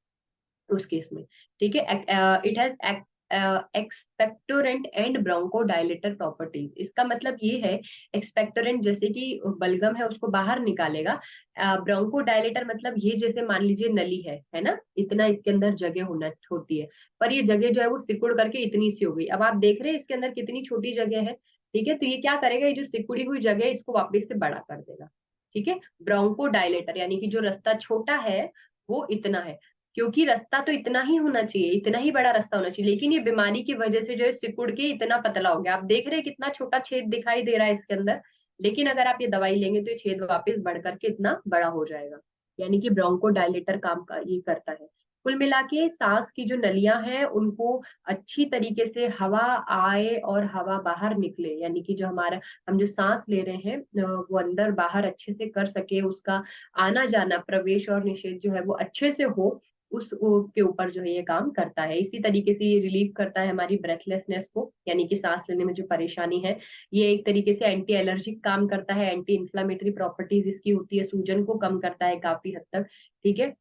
Speaker 1: उस केस में। ठीक है, it has expectorant and bronchodilator properties, इसका मतलब ये है, एक्सपेक्टोरेंट जैसे कि बलगम है उसको बाहर निकालेगा, ब्रोंको डायलेटर मतलब ये जैसे मान लीजिए नली है ना, इतना इसके अंदर जगह होना होती है, पर ये जगह जो है वो सिकुड़ करके इतनी सी हो गई। अब आप देख रहे हैं इसके अंदर कितनी छोटी जगह है। ठीक है, तो ये क्या करेगा, ये जो सिकुड़ी हुई जगह है इसको वापस से बड़ा कर देगा। ठीक है, ब्रोंको डायलेटर यानी कि जो रास्ता छोटा है वो इतना है, क्योंकि रास्ता तो इतना ही होना चाहिए, इतना ही बड़ा रास्ता होना चाहिए, लेकिन ये बीमारी की वजह से जो है सिकुड़ के इतना पतला हो गया। आप देख रहे हैं कितना छोटा छेद दिखाई दे रहा है इसके अंदर, लेकिन अगर आप ये दवाई लेंगे तो ये छेद वापस बढ़ करके इतना बड़ा हो जाएगा। यानी कि ब्रोंको डायलेटर काम का ये करता है। कुल मिला के सांस की जो नलियां हैं उनको अच्छी तरीके से हवा आए और हवा बाहर निकले, यानी कि जो हमारा हम जो सांस ले रहे हैं वो अंदर बाहर अच्छे से कर सके, उसका आना जाना प्रवेश और निषेध जो है वो अच्छे से हो, उस के ऊपर जो है ये काम करता है। इसी तरीके से ये रिलीव करता है हमारी ब्रेथलेसनेस को, यानी कि सांस लेने में जो परेशानी है। ये एक तरीके से एंटी एलर्जिक काम करता है, एंटी इंफ्लामेटरी प्रॉपर्टीज इसकी होती है, सूजन को कम करता है काफी हद तक। ठीक है,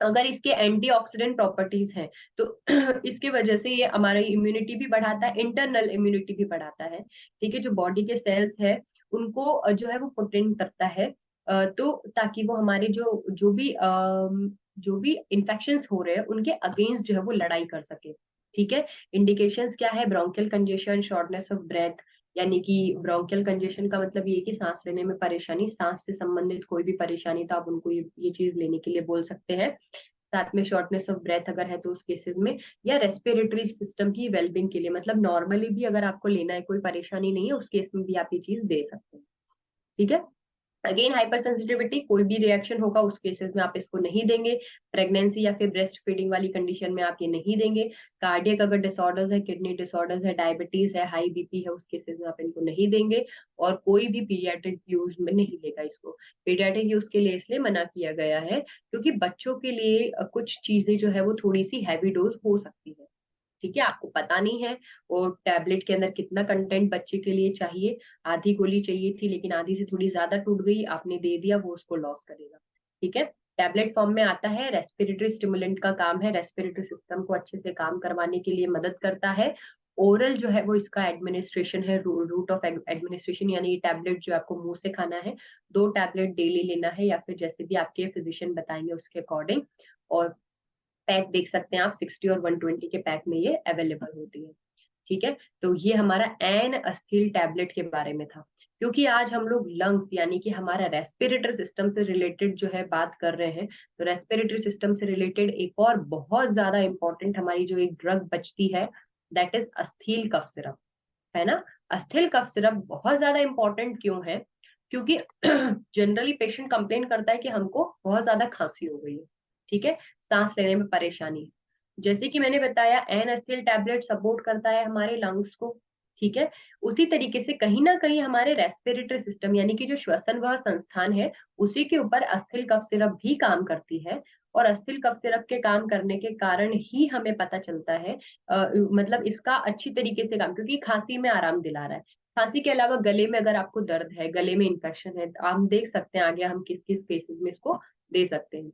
Speaker 1: अगर इसके एंटीऑक्सीडेंट प्रॉपर्टीज हैं तो इसकी वजह से ये हमारी इम्यूनिटी भी बढ़ाता है, इंटरनल इम्यूनिटी भी बढ़ाता है। ठीक है, जो बॉडी के सेल्स है उनको जो है वो प्रोटेक्ट करता है, तो ताकि वो हमारे जो भी इन्फेक्शंस हो रहे हैं उनके अगेंस्ट जो है वो लड़ाई कर सके। ठीक है, इंडिकेशंस क्या है, bronchial congestion, shortness of breath, यानी कि ब्रोंकियल कंजेशन का मतलब ये है कि सांस लेने में परेशानी, सांस से संबंधित कोई भी परेशानी तो आप उनको ये चीज लेने के लिए बोल सकते हैं। साथ में शॉर्टनेस ऑफ ब्रेथ अगर है तो उस केसेस में, या रेस्पिरेटरी सिस्टम की वेलबिंग के लिए, मतलब नॉर्मली भी अगर आपको लेना है, कोई परेशानी नहीं है, उस केस में भी आप ये चीज दे सकते हैं। ठीक है, अगेन हाइपर सेंसिटिविटी, कोई भी रिएक्शन होगा उस केसेस में आप इसको नहीं देंगे। प्रेगनेंसी या फिर ब्रेस्ट फीडिंग वाली कंडीशन में आप ये नहीं देंगे। कार्डियक अगर डिसऑर्डर्स है, किडनी डिसऑर्डर्स है, डायबिटीज है, हाई बीपी है, उस केसेस में आप इनको नहीं देंगे। और कोई भी पीडियाट्रिक यूज में नहीं लेगा इसको। पीडियाट्रिक यूज के लिए इसलिए मना किया गया है क्योंकि बच्चों के लिए कुछ चीजें जो है वो थोड़ी सी हैवी डोज हो सकती है। ठीक है, आपको पता नहीं है और टैबलेट के अंदर कितना कंटेंट बच्चे के लिए चाहिए। आधी गोली चाहिए थी लेकिन आधी से थोड़ी ज्यादा टूट गई, आपने दे दिया, वो उसको लॉस करेगा। ठीक है, टैबलेट फॉर्म में आता है, रेस्पिरेटरी स्टिमुलेंट का काम है, रेस्पिरेटरी सिस्टम को अच्छे से काम करवाने के लिए मदद करता है। ओरल जो है वो इसका एडमिनिस्ट्रेशन है, रूट ऑफ एडमिनिस्ट्रेशन, यानी ये टैबलेट जो आपको मुंह से खाना है, 2 टैबलेट डेली लेना है, या फिर जैसे भी आपके फिजिशियन बताएंगे उसके अकॉर्डिंग। और पैक देख सकते हैं आप, 60 और 120 के पैक में ये अवेलेबल होती है। ठीक है, तो ये हमारा एन अस्थिल टैबलेट के बारे में था। क्योंकि आज हम लोग लंग्स यानी कि हमारा रेस्पिरेटरी सिस्टम से रिलेटेड जो है बात कर रहे हैं, तो रेस्पिरेटरी सिस्टम से रिलेटेड एक और बहुत ज्यादा इंपॉर्टेंट हमारी जो एक ड्रग बचती है, दैट इज अस्थिल कफ सिरप, है ना। अस्थिल कफ सिरप बहुत ज्यादा इंपॉर्टेंट क्यों है? क्योंकि जनरली पेशेंट कंप्लेन करता है कि हमको बहुत ज्यादा खांसी हो गई है, ठीक है, सांस लेने में परेशानी। जैसे कि मैंने बताया, एन एसिल टैबलेट सपोर्ट करता है हमारे लंग्स को, ठीक है। उसी तरीके से कहीं ना कहीं हमारे रेस्पिरेटरी सिस्टम यानी कि जो श्वसन वह संस्थान है, उसी के ऊपर अस्थिल कफ सिरप भी काम करती है। और अस्थिल कफ सिरप के काम करने के कारण ही हमें पता चलता है, मतलब इसका अच्छी तरीके से काम, क्योंकि खांसी में आराम दिला रहा है। खांसी के अलावा गले में अगर आपको दर्द है, गले में इन्फेक्शन है, तो हम देख सकते हैं आगे हम किस किस केसेस में इसको दे सकते हैं।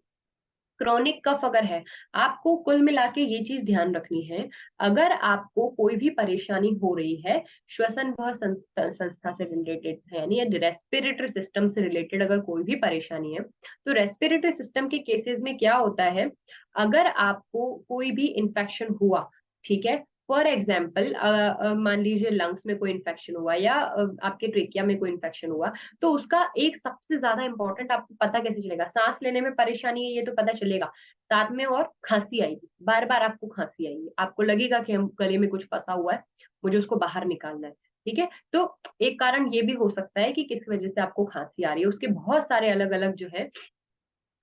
Speaker 1: क्रॉनिक कफ अगर है, आपको कुल मिला के ये चीज ध्यान रखनी है, अगर आपको कोई भी परेशानी हो रही है श्वसन वह संस्था से रिलेटेड है, यानी रेस्पिरेटरी सिस्टम से रिलेटेड अगर कोई भी परेशानी है, तो रेस्पिरेटरी सिस्टम के केसेस में क्या होता है, अगर आपको कोई भी इंफेक्शन हुआ, ठीक है, फॉर एग्जाम्पल मान लीजिए लंग्स में कोई इन्फेक्शन हुआ, या आपके ट्रेकिया में कोई इन्फेक्शन हुआ, तो उसका एक सबसे ज्यादा इंपॉर्टेंट, आपको पता कैसे चलेगा? सांस लेने में परेशानी है ये तो पता चलेगा, साथ में और खांसी आएगी, बार बार आपको खांसी आएगी, आपको लगेगा कि हम गले में कुछ फंसा हुआ है, मुझे उसको बाहर निकालना है। ठीक है, तो एक कारण ये भी हो सकता है कि किस वजह से आपको खांसी आ रही है, उसके बहुत सारे अलग अलग जो है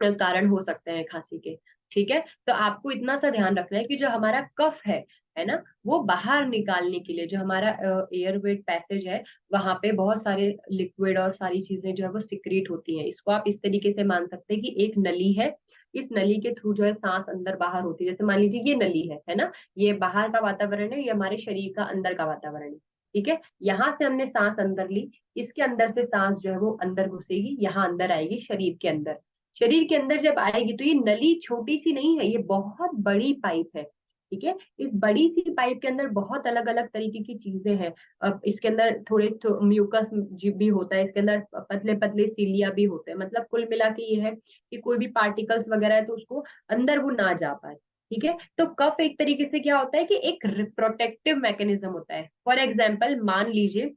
Speaker 1: कारण हो सकते हैं खांसी के। ठीक है, तो आपको इतना सा ध्यान रखना है कि जो हमारा कफ है ना, वो बाहर निकालने के लिए जो हमारा एयरवेट पैसेज है, वहां पे बहुत सारे लिक्विड और सारी चीजें जो है वो सिक्रीट होती हैं। इसको आप इस तरीके से मान सकते हैं कि एक नली है, इस नली के थ्रू जो है सांस अंदर बाहर होती है। जैसे मान लीजिए ये नली है ना, ये बाहर का वातावरण है, ये हमारे शरीर का अंदर का वातावरण है। ठीक है, यहाँ से हमने सांस अंदर ली, इसके अंदर से सांस जो है वो अंदर घुसेगी, यहाँ अंदर आएगी शरीर के अंदर। शरीर के अंदर जब आएगी तो ये नली छोटी सी नहीं है, ये बहुत बड़ी पाइप है। ठीक है, इस बड़ी सी पाइप के अंदर बहुत अलग अलग तरीके की चीजें हैं। अब इसके अंदर थोड़े म्यूकस भी होता है, इसके अंदर पतले पतले सीलिया भी होते हैं। मतलब कुल मिला के ये है कि कोई भी पार्टिकल्स वगैरह है तो उसको अंदर वो ना जा पाए। ठीक है, तो कफ एक तरीके से क्या होता है कि एक प्रोटेक्टिव मैकेनिज्म होता है। फॉर एग्जाम्पल मान लीजिए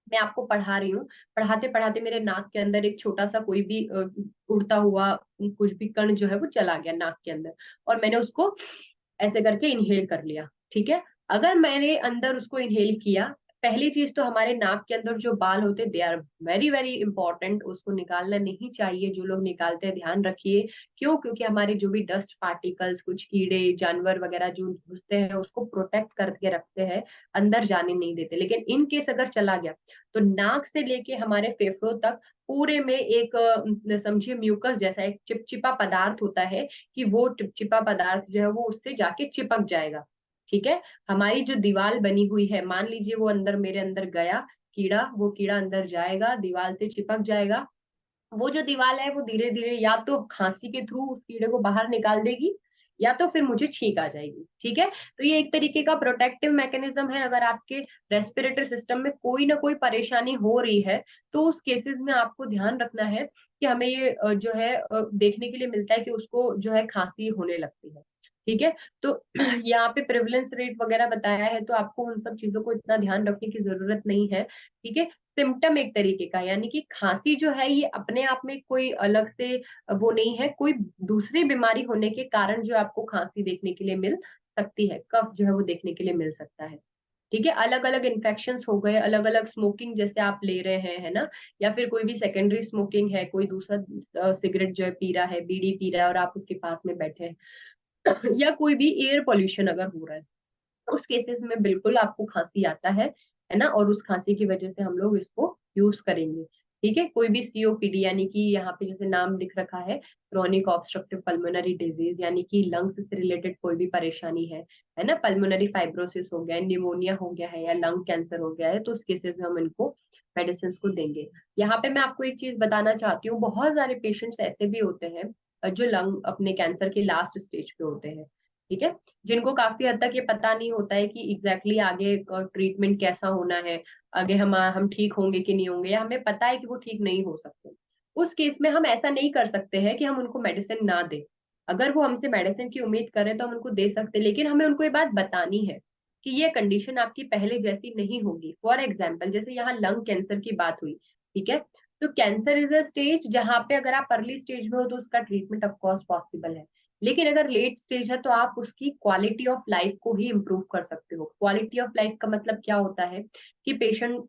Speaker 1: मैं आपको पढ़ा रही हूँ, पढ़ाते पढ़ाते मेरे नाक के अंदर एक छोटा सा कोई भी उड़ता हुआ कुछ भी कण जो है वो चला गया नाक के अंदर, और मैंने उसको ऐसे करके इनहेल कर लिया। ठीक है, अगर मैंने अंदर उसको इनहेल किया, पहली चीज तो हमारे नाक के अंदर जो बाल होते हैं they are very very important, उसको निकालना नहीं चाहिए। जो लोग निकालते हैं ध्यान रखिए, क्यों? क्योंकि हमारे जो भी डस्ट पार्टिकल्स, कुछ कीड़े जानवर वगैरह जो घुसते हैं उसको प्रोटेक्ट करके रखते हैं, अंदर जाने नहीं देते। लेकिन इन केस अगर चला गया, तो नाक से लेके हमारे फेफड़ों तक पूरे में एक समझिए म्यूकस जैसा एक चिपचिपा पदार्थ होता है, कि वो चिपचिपा पदार्थ जो है वो उससे जाके चिपक जाएगा। ठीक है, हमारी जो दीवार बनी हुई है, मान लीजिए वो अंदर मेरे अंदर गया कीड़ा, वो कीड़ा अंदर जाएगा, दीवार से चिपक जाएगा, वो जो दीवार है वो धीरे धीरे या तो खांसी के थ्रू उस कीड़े को बाहर निकाल देगी, या तो फिर मुझे छींक आ जाएगी। ठीक है, तो ये एक तरीके का प्रोटेक्टिव मैकेनिज्म है। अगर आपके रेस्पिरेटरी सिस्टम में कोई ना कोई परेशानी हो रही है, तो उस केसेस में आपको ध्यान रखना है कि हमें ये जो है देखने के लिए मिलता है कि उसको जो है खांसी होने लगती है। ठीक है, तो यहाँ पे प्रेवलेंस रेट वगैरह बताया है, तो आपको उन सब चीजों को इतना ध्यान रखने की जरूरत नहीं है। ठीक है, सिम्टम एक तरीके का, यानी कि खांसी जो है ये अपने आप में कोई अलग से वो नहीं है, कोई दूसरी बीमारी होने के कारण जो आपको खांसी देखने के लिए मिल सकती है, कफ जो है वो देखने के लिए मिल सकता है। ठीक है, अलग अलग इन्फेक्शंस हो गए, अलग अलग स्मोकिंग जैसे आप ले रहे हैं, है ना, या फिर कोई भी सेकेंडरी स्मोकिंग है, कोई दूसरा सिगरेट जो है पी रहा है, बीड़ी पी रहा है और आप उसके पास में बैठे हैं, या कोई भी एयर पोल्यूशन अगर हो रहा है, उस केसेस में बिल्कुल आपको खांसी आता है ना, और उस खांसी की वजह से हम लोग इसको यूज करेंगे। ठीक है, कोई भी सीओपीडी यानी कि यहाँ पे जैसे नाम लिख रखा है, क्रोनिक ऑब्स्ट्रक्टिव पल्मोनरी डिजीज, यानी कि लंग्स से रिलेटेड कोई भी परेशानी है ना, पल्मोनरी फाइब्रोसिस हो गया, निमोनिया हो गया है, या लंग कैंसर हो गया है, तो उस केसेस में हम इनको मेडिसिन को देंगे। यहाँ पे मैं आपको एक चीज बताना चाहती हूँ, बहुत सारे पेशेंट्स ऐसे भी होते हैं जो लंग अपने कैंसर के लास्ट स्टेज पे होते हैं, ठीक है, जिनको काफी हद तक ये पता नहीं होता है कि एग्जैक्टली आगे ट्रीटमेंट कैसा होना है, आगे हम ठीक होंगे कि नहीं होंगे, या हमें पता है कि वो ठीक नहीं हो सकते। उस केस में हम ऐसा नहीं कर सकते हैं कि हम उनको मेडिसिन ना दे। अगर वो हमसे मेडिसिन की उम्मीद करें तो हम उनको दे सकते हैं, लेकिन हमें उनको ये बात बतानी है कि ये कंडीशन आपकी पहले जैसी नहीं होगी। फॉर एग्जाम्पल, जैसे यहाँ लंग कैंसर की बात हुई, ठीक है, तो कैंसर इज अ स्टेज जहां पे अगर आप अर्ली स्टेज में हो तो उसका ट्रीटमेंट ऑफ कोर्स पॉसिबल है, लेकिन अगर लेट स्टेज है तो आप उसकी क्वालिटी ऑफ लाइफ को ही इम्प्रूव कर सकते हो। क्वालिटी ऑफ लाइफ का मतलब क्या होता है कि पेशेंट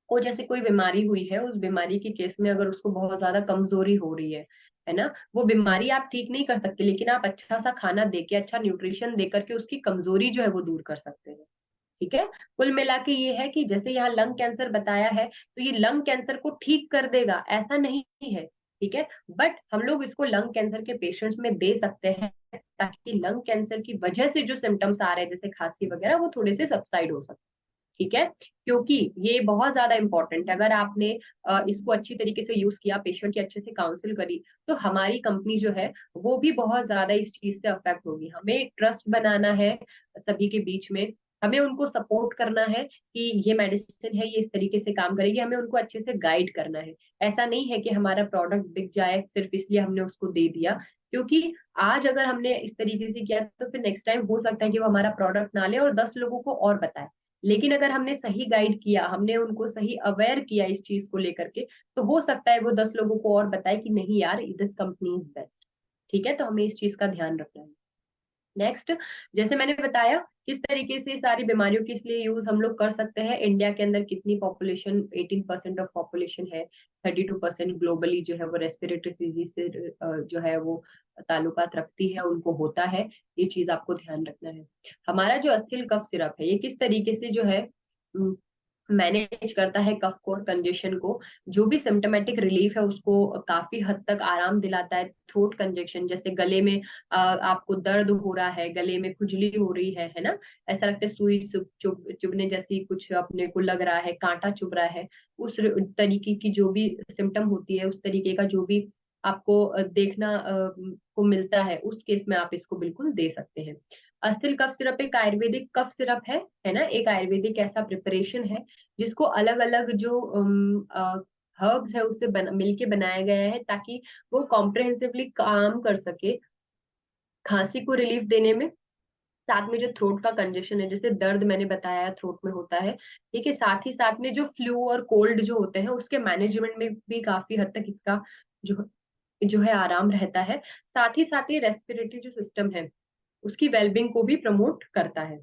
Speaker 1: को जैसे कोई बीमारी हुई है, उस बीमारी के केस में अगर उसको बहुत ज्यादा कमजोरी हो रही है ना, वो बीमारी आप ठीक नहीं कर सकते, लेकिन आप अच्छा सा खाना देके, अच्छा न्यूट्रिशन देकर के उसकी कमजोरी जो है वो दूर कर सकते हैं। ठीक है, कुल मिला के ये है कि जैसे यहाँ लंग कैंसर बताया है, तो ये लंग कैंसर को ठीक कर देगा ऐसा नहीं है, ठीक है, बट हम लोग इसको लंग कैंसर के पेशेंट्स में दे सकते हैं ताकि लंग कैंसर की वजह से जो सिम्टम्स आ रहे हैं जैसे खांसी वगैरह वो थोड़े से सबसाइड हो सके। ठीक है, क्योंकि ये बहुत ज्यादा इंपॉर्टेंट है। अगर आपने इसको अच्छी तरीके से यूज किया, पेशेंट की अच्छे से काउंसिल करी, तो हमारी कंपनी जो है वो भी बहुत ज्यादा इस चीज से अफेक्ट होगी। हमें ट्रस्ट बनाना है सभी के बीच में, हमें उनको सपोर्ट करना है कि ये मेडिसिन है, ये इस तरीके से काम करेगी, हमें उनको अच्छे से गाइड करना है। ऐसा नहीं है कि हमारा प्रोडक्ट बिक जाए सिर्फ इसलिए हमने उसको दे दिया, क्योंकि आज अगर हमने इस तरीके से किया तो फिर नेक्स्ट टाइम हो सकता है कि वो हमारा प्रोडक्ट ना ले और 10 लोगों को और बताए। लेकिन अगर हमने सही गाइड किया, हमने उनको सही अवेयर किया इस चीज को लेकर के, तो हो सकता है वो 10 लोगों को और बताए कि नहीं यार, दिस कंपनी इज बेस्ट। ठीक है, तो हमें इस चीज का ध्यान रखना है। नेक्स्ट, जैसे मैंने बताया किस तरीके से सारी बीमारियों के लिए यूज हम लोग कर सकते हैं। इंडिया के अंदर कितनी पॉपुलेशन, 18% ऑफ पॉपुलेशन है, 32% ग्लोबली जो है वो रेस्पिरेटरी डिजीज से जो है वो ताल्लुकात रखती है, उनको होता है। ये चीज आपको ध्यान रखना है। हमारा जो अस्थिल कफ सिरप है, ये किस तरीके से जो है मैनेज करता है कफ को और कंजेशन को। जो भी सिम्टोमेटिक रिलीफ है उसको काफी हद तक आराम दिलाता है। थ्रोट कंजेशन, जैसे गले में आपको दर्द हो रहा है, गले में खुजली हो रही है ना, ऐसा लगता है सुई चुभने जैसी कुछ अपने को लग रहा है, कांटा चुभ रहा है, उस तरीके की जो भी सिम्टम होती है, उस तरीके का जो भी आपको देखना को मिलता है, उस केस में आप इसको बिल्कुल दे सकते हैं। अस्थिल कफ सिरप एक आयुर्वेदिक कफ सिरप है ना, एक आयुर्वेदिक ऐसा प्रिपरेशन है जिसको अलग अलग जो हर्ब्स है उससे मिलके बनाया गया है, ताकि वो कॉम्प्रहेंसिवली काम कर सके खांसी को रिलीफ देने में। साथ में जो थ्रोट का कंजेशन है, जैसे दर्द मैंने बताया थ्रोट में होता है, ठीक है, साथ ही साथ में जो फ्लू और कोल्ड जो होते हैं उसके मैनेजमेंट में भी काफी हद तक इसका जो जो है आराम रहता है। साथ ही साथ ये रेस्पिरेटरी जो सिस्टम है उसकी वेलबींग को भी प्रमोट करता है।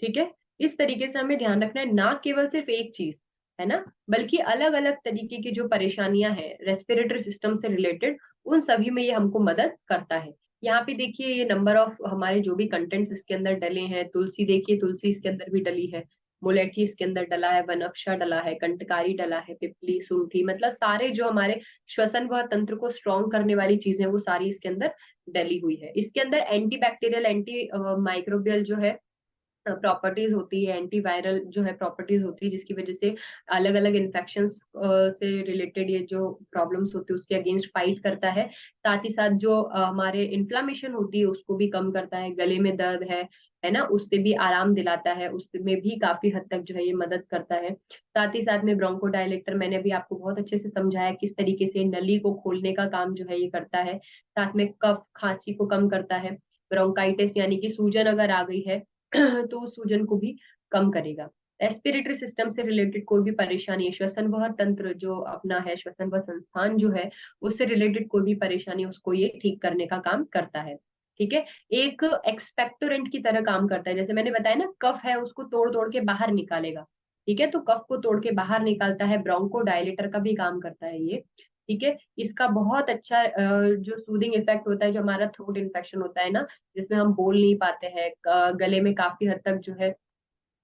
Speaker 1: ठीक है, इस तरीके से हमें ध्यान रखना है, ना केवल सिर्फ एक चीज है ना, बल्कि अलग अलग तरीके की जो परेशानियां हैं रेस्पिरेटरी सिस्टम से रिलेटेड, उन सभी में ये हमको मदद करता है। यहाँ पे देखिए ये नंबर ऑफ हमारे जो भी कंटेंट्स इसके अंदर डले हैं, तुलसी देखिए, तुलसी इसके अंदर भी डली है, मुलेठी इसके अंदर डला है, वनक्षा डला है, कंटकारी डला है, पिपली, सूंठी, मतलब सारे जो हमारे श्वसन व तंत्र को स्ट्रॉन्ग करने वाली चीजें वो सारी इसके अंदर डली हुई है। इसके अंदर एंटी बैक्टीरियल, एंटी माइक्रोबियल जो है प्रॉपर्टीज होती है, एंटीवायरल जो है प्रॉपर्टीज होती है, जिसकी वजह से अलग अलग इन्फेक्शंस से रिलेटेड ये जो प्रॉब्लम्स होती है उसके अगेंस्ट फाइट करता है। साथ ही साथ जो हमारे इन्फ्लामेशन होती है उसको भी कम करता है, गले में दर्द है ना, उससे भी आराम दिलाता है, उसमें भी काफी हद तक जो है ये मदद करता है। साथ ही साथ में ब्रोंकोडायलेक्टर मैंने अभी आपको बहुत अच्छे से समझाया किस तरीके से नली को खोलने का काम जो है ये करता है। साथ में कफ खांसी को कम करता है। ब्रोंकाइटिस यानी कि सूजन अगर आ गई है तो उस सूजन को भी कम करेगा। रेस्पिरेटरी सिस्टम से रिलेटेड कोई भी परेशानी है, श्वसन वह तंत्र जो अपना है, श्वसन वह संस्थान जो है, उससे रिलेटेड कोई भी परेशानी उसको ये ठीक करने का काम करता है। ठीक है, एक एक्सपेक्टोरेंट की तरह काम करता है, जैसे मैंने बताया ना कफ है उसको तोड़ तोड़ के बाहर निकालेगा। ठीक है, तो कफ को तोड़ के बाहर निकालता है, ब्रोंको डायलेटर का भी काम करता है ये। ठीक है, इसका बहुत अच्छा जो सूदिंग इफेक्ट होता है, जो हमारा थ्रोट इन्फेक्शन होता है ना, जिसमें हम बोल नहीं पाते हैं, गले में काफी हद तक जो है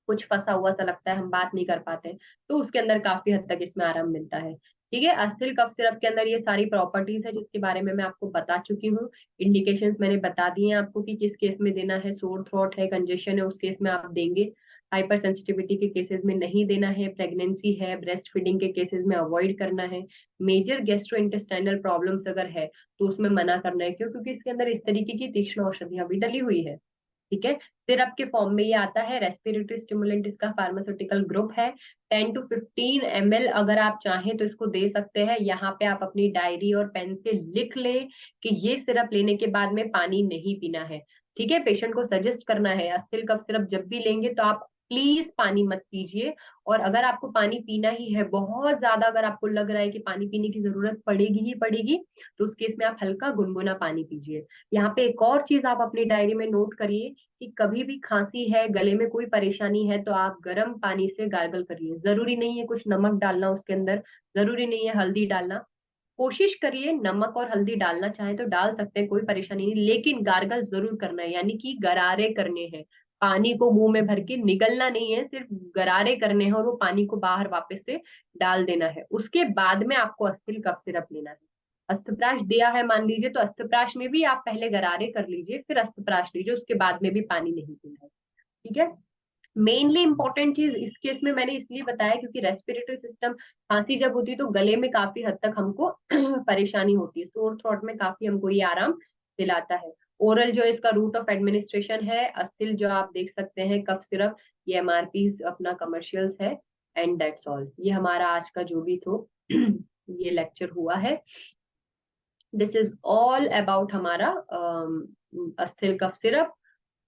Speaker 1: कुछ फंसा हुआ सा लगता है, हम बात नहीं कर पाते हैं, तो उसके अंदर काफी हद तक इसमें आराम मिलता है। ठीक है, अस्थिल कफ सिरप के अंदर ये सारी प्रॉपर्टीज है जिसके बारे में मैं आपको बता चुकी हूँ। इंडिकेशंस मैंने बता दिए हैं आपको कि किस केस में देना है, सोर थ्रोट है, कंजेशन है, उस केस में आप देंगे। हाइपर सेंसिटिविटी के केसेस में नहीं देना है, प्रेगनेंसी है, ब्रेस्ट फीडिंग के केसेस में अवॉइड करना है, मेजर गैस्ट्रोइंटेस्टाइनल प्रॉब्लम्स अगर है तो उसमें मना करना है। क्यों? क्योंकि इसके अंदर इस तरीके की तीक्ष्ण औषधियां भी डली हुई है। ठीक है, सिरप के फॉर्म में ये आता है, रेस्पिरेटरी स्टिमुलेंट इसका फार्मास्यूटिकल ग्रुप है। 10 to 15 ml अगर आप चाहें तो इसको दे सकते हैं। यहाँ पे आप अपनी डायरी और पेन से लिख ले कि ये सिरप लेने के बाद में पानी नहीं पीना है। ठीक है, पेशेंट को सजेस्ट करना है अस्थिल कफ सिरप जब भी लेंगे तो आप प्लीज पानी मत पीजिए। और अगर आपको पानी पीना ही है बहुत ज्यादा, अगर आपको लग रहा है कि पानी पीने की जरूरत पड़ेगी ही पड़ेगी, तो उस केस में आप हल्का गुनगुना पानी पीजिए। यहाँ पे एक और चीज आप अपनी डायरी में नोट करिए कि कभी भी खांसी है, गले में कोई परेशानी है, तो आप गर्म पानी से गार्गल करिए। जरूरी नहीं है कुछ नमक डालना उसके अंदर, जरूरी नहीं है हल्दी डालना। कोशिश करिए नमक और हल्दी डालना चाहे तो डाल सकते हैं, कोई परेशानी नहीं, लेकिन गार्गल जरूर करना है, यानी कि गरारे करने हैं। पानी को मुंह में भर के निगलना नहीं है, सिर्फ गरारे करने हैं और वो पानी को बाहर वापस से डाल देना है। उसके बाद में आपको अस्थिल कफ सिरप लेना है। अस्तप्राश दिया है मान लीजिए, तो अस्तप्राश में भी आप पहले गरारे कर लीजिए, फिर अस्तप्राश लीजिए, उसके बाद में भी पानी नहीं पीना है। ठीक है, मेनली इंपॉर्टेंट चीज इस केस में मैंने इसलिए बताया क्योंकि रेस्पिरेटरी सिस्टम, खांसी जब होती है तो गले में काफी हद तक हमको परेशानी होती है, सोर थ्रोट में काफी हमको ये आराम दिलाता है। ओरल जो इसका रूट ऑफ एडमिनिस्ट्रेशन है, अस्थिल जो आप देख सकते हैं कफ सिरप, ये एमआरपी अपना कमर्शियल्स है। एंड दैट्स ऑल, ये हमारा आज का जो भी तो ये लेक्चर हुआ है। दिस इज ऑल अबाउट हमारा Asthil cough syrup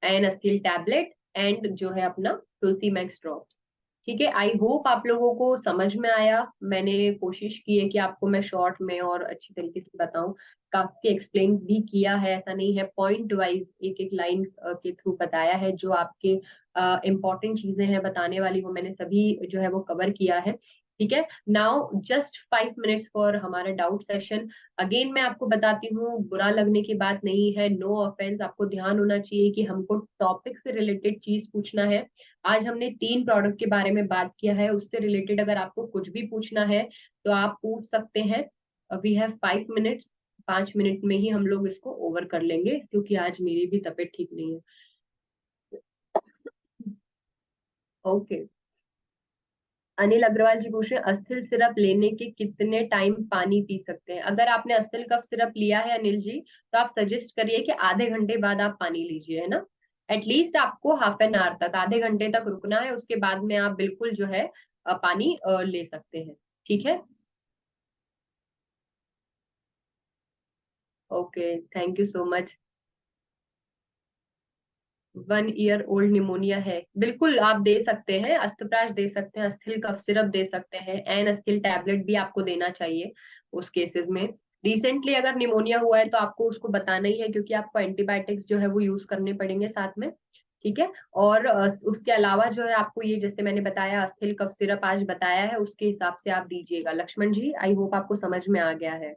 Speaker 1: and Asthil tablet and जो है अपना तुलसी मैक्स ड्रॉप्स। ठीक है, आई होप आप लोगों को समझ में आया। मैंने कोशिश की है कि आपको मैं शॉर्ट में और अच्छी तरीके से बताऊं, काफी एक्सप्लेन भी किया है, ऐसा नहीं है, पॉइंट वाइज एक एक लाइन के थ्रू बताया है। जो आपके इंपॉर्टेंट चीजें हैं बताने वाली, वो मैंने सभी जो है वो कवर किया है। ठीक है, नाउ जस्ट 5 मिनट्स फॉर हमारा डाउट सेशन। अगेन मैं आपको बताती हूँ, बुरा लगने की बात नहीं है, नो ऑफेंस, आपको ध्यान होना चाहिए कि हमको टॉपिक से रिलेटेड चीज पूछना है। आज हमने 3 प्रोडक्ट के बारे में बात किया है, उससे रिलेटेड अगर आपको कुछ भी पूछना है तो आप पूछ सकते हैं। वी हैव 5 मिनट्स, 5 मिनट में ही हम लोग इसको ओवर कर लेंगे क्योंकि आज मेरी भी तबीयत ठीक नहीं है। ओके, अनिल अग्रवाल जी पूछ रहे हैं अस्थिल सिरप लेने के कितने टाइम पानी पी सकते हैं? अगर आपने अस्थिल कफ सिरप लिया है अनिल जी, तो आप सजेस्ट करिए कि आधे घंटे बाद आप पानी लीजिए, है ना। एटलीस्ट आपको हाफ एन आवर तक, आधे घंटे तक रुकना है, उसके बाद में आप बिल्कुल जो है पानी ले सकते हैं। ठीक है, okay, thank you so much. 1 year old pneumonia है, बिल्कुल आप दे सकते हैं, अस्तप्राश दे सकते हैं, अस्थिल कफ सिरप दे सकते हैं, एन अस्थिल टैबलेट भी आपको देना चाहिए उस केसेस में। रिसेंटली अगर निमोनिया हुआ है तो आपको उसको बताना ही है, क्योंकि आपको एंटीबायोटिक्स जो है वो यूज करने पड़ेंगे साथ में। ठीक है, और उसके अलावा जो है आपको ये जैसे मैंने बताया अस्थिल कफ सिरप आज बताया है, उसके हिसाब से आप दीजिएगा। लक्ष्मण जी, आई होप आपको समझ में आ गया है।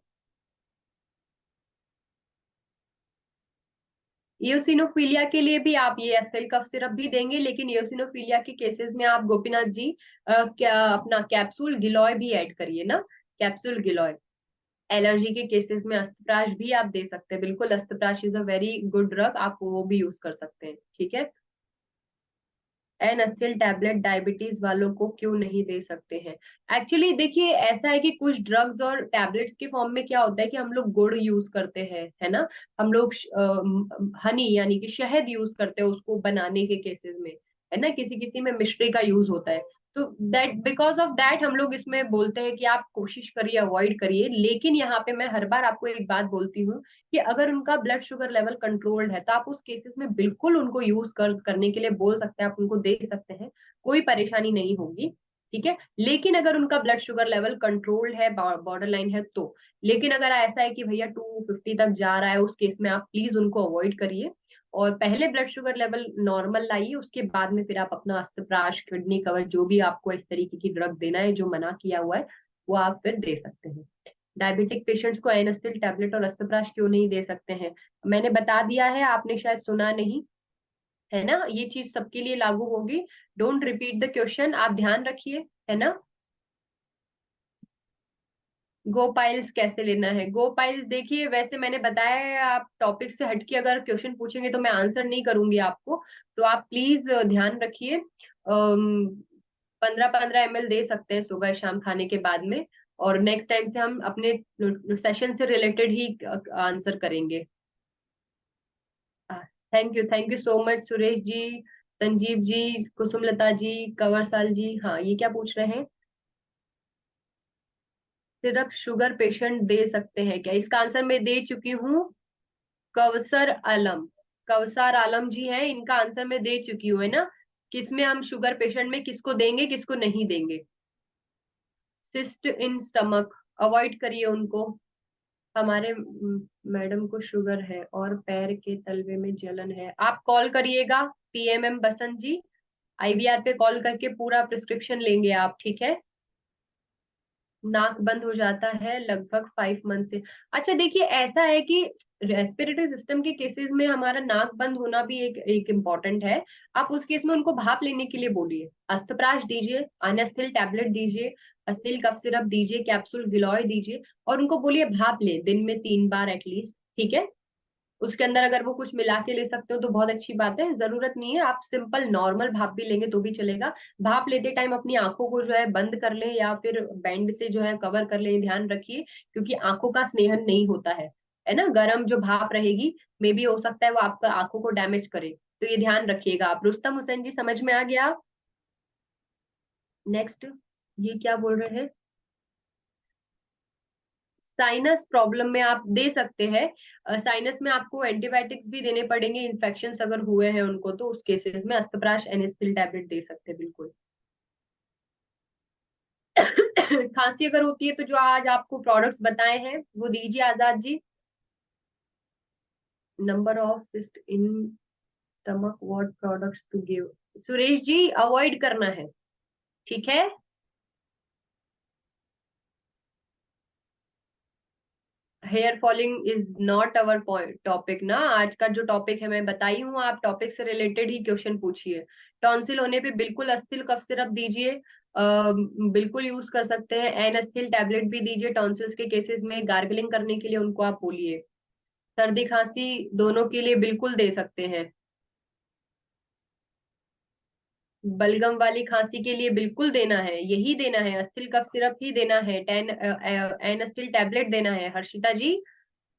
Speaker 1: इयोसिनोफिलिया के लिए भी आप ये एसएल कफ सिरप भी देंगे, लेकिन इयोसिनोफिलिया के केसेस में आप गोपीनाथ जी क्या अपना कैप्सूल गिलॉय भी ऐड करिए ना, कैप्सूल गिलॉय। एलर्जी के केसेस में अस्तप्राश भी आप दे सकते हैं, बिल्कुल Astaprash is a very good drug, आप वो भी यूज कर सकते हैं। ठीक है, एन अस्टिल टैबलेट डायबिटीज वालों को क्यों नहीं दे सकते हैं? एक्चुअली देखिए ऐसा है कि कुछ ड्रग्स और टैबलेट्स के फॉर्म में क्या होता है कि हम लोग गुड़ यूज करते हैं, है ना। हम लोग हनी यानी कि शहद यूज करते हैं उसको बनाने के केसेस में, है ना, किसी किसी में मिश्री का यूज होता है। तो दैट बिकॉज ऑफ दैट हम लोग इसमें बोलते हैं कि आप कोशिश करिए, अवॉइड करिए। लेकिन यहाँ पे मैं हर बार आपको एक बात बोलती हूँ कि अगर उनका ब्लड शुगर लेवल कंट्रोल्ड है तो आप उस केसेस में बिल्कुल उनको यूज करने के लिए बोल सकते हैं, आप उनको दे सकते हैं, कोई परेशानी नहीं होगी। ठीक है, लेकिन अगर उनका ब्लड शुगर लेवल कंट्रोल्ड है, बॉर्डर लाइन है तो। लेकिन अगर ऐसा है कि भैया 250 तक जा रहा है, उस केस में आप प्लीज उनको अवॉइड करिए और पहले ब्लड शुगर लेवल नॉर्मल लाइए, उसके बाद में फिर आप अपना अस्तप्राश, किडनी कवर, जो भी आपको इस तरीके की ड्रग देना है जो मना किया हुआ है, वो आप फिर दे सकते हैं। डायबिटिक पेशेंट्स को एनएसटिल टैबलेट और अस्तप्राश क्यों नहीं दे सकते हैं? मैंने बता दिया है, आपने शायद सुना नहीं, है ना, ये चीज सबके लिए लागू होगी। डोंट रिपीट द क्वेश्चन, आप ध्यान रखिए, है ना। गोपाइल्स कैसे लेना है? गोपाइल्स देखिए, वैसे मैंने बताया है, आप टॉपिक से हटके अगर क्वेश्चन पूछेंगे तो मैं आंसर नहीं करूंगी आपको, तो आप प्लीज ध्यान रखिए। 15-15 ml दे सकते हैं सुबह शाम खाने के बाद में। और नेक्स्ट टाइम से हम अपने सेशन से रिलेटेड ही आंसर करेंगे। Thank you so much Suresh ji, Sanjeev ji, Kusumlata ji, Kanwarsal ji. हाँ, ये क्या पूछ रहे हैं? सिर्फ शुगर पेशेंट दे सकते हैं क्या? इसका आंसर मैं दे चुकी हूँ। कौसर आलम, कौसर आलम जी हैं, इनका आंसर मैं दे चुकी हूँ, है ना? किसमें हम शुगर पेशेंट में किसको देंगे, किसको नहीं देंगे। सिस्ट इन स्टमक, अवॉइड करिए उनको। हमारे मैडम को शुगर है और पैर के तलवे में जलन है। आप कॉल करिएगा पीएमएम बसंत जी, आईवीआर पे कॉल करके पूरा प्रिस्क्रिप्शन लेंगे आप, ठीक है? नाक बंद हो जाता है लगभग 5 मंथ से। अच्छा देखिए, ऐसा है कि रेस्पिरेटरी सिस्टम के केसेस में हमारा नाक बंद होना भी एक एक इम्पॉर्टेंट है। आप उस केस में उनको भाप लेने के लिए बोलिए, अस्तप्राश दीजिए, अनस्थिल टैबलेट दीजिए, अस्थिल कफ सिरप दीजिए, कैप्सूल गिलोय दीजिए, और उनको बोलिए भाप ले दिन में 3 बार एटलीस्ट, ठीक है? उसके अंदर अगर वो कुछ मिला के ले सकते हो तो बहुत अच्छी बात है, जरूरत नहीं है आप सिंपल नॉर्मल भाप भी लेंगे तो भी चलेगा। भाप लेते टाइम अपनी आंखों को जो है बंद कर ले या फिर बैंड से जो है कवर कर ले, ध्यान रखिए, क्योंकि आंखों का स्नेहन नहीं होता है ना? गर्म जो भाप रहेगी, मे भी हो सकता है वो आपका आंखों को डैमेज करे, तो ये ध्यान रखिएगा आप। रुस्तम हुसैन जी, समझ में आ गया? नेक्स्ट, ये क्या बोल रहे हैं? साइनस प्रॉब्लम में आप दे सकते हैं, साइनस में आपको एंटीबायोटिक्स भी देने पड़ेंगे, इन्फेक्शन अगर हुए हैं उनको, तो उस केसेस में अस्तप्राश एनिसिल टैबलेट दे सकते हैं बिल्कुल। खांसी अगर होती है तो जो आज आपको प्रोडक्ट्स बताए हैं वो दीजिए Azad ji. Number of cyst in stomach, what products to give? Suresh ji, avoid करना है, ठीक है? Hair falling is not our topic ना, आज का जो टॉपिक है मैं बताई हूँ, आप टॉपिक से रिलेटेड ही क्वेश्चन पूछिए। टॉन्सिल होने पे बिल्कुल अस्थिल कफ सिरप दीजिए, बिल्कुल यूज कर सकते हैं। एन अस्थिल टैबलेट भी दीजिए टॉन्सिल्स के केसेस में, गार्गलिंग करने के लिए उनको आप बोलिए। सर्दी खांसी दोनों के लिए बिल्कुल दे सकते हैं। बलगम वाली खांसी के लिए बिल्कुल देना है, यही देना है, अस्थिल कफ सिरप ही देना है, एन अस्थिल टैबलेट देना है हर्षिता जी,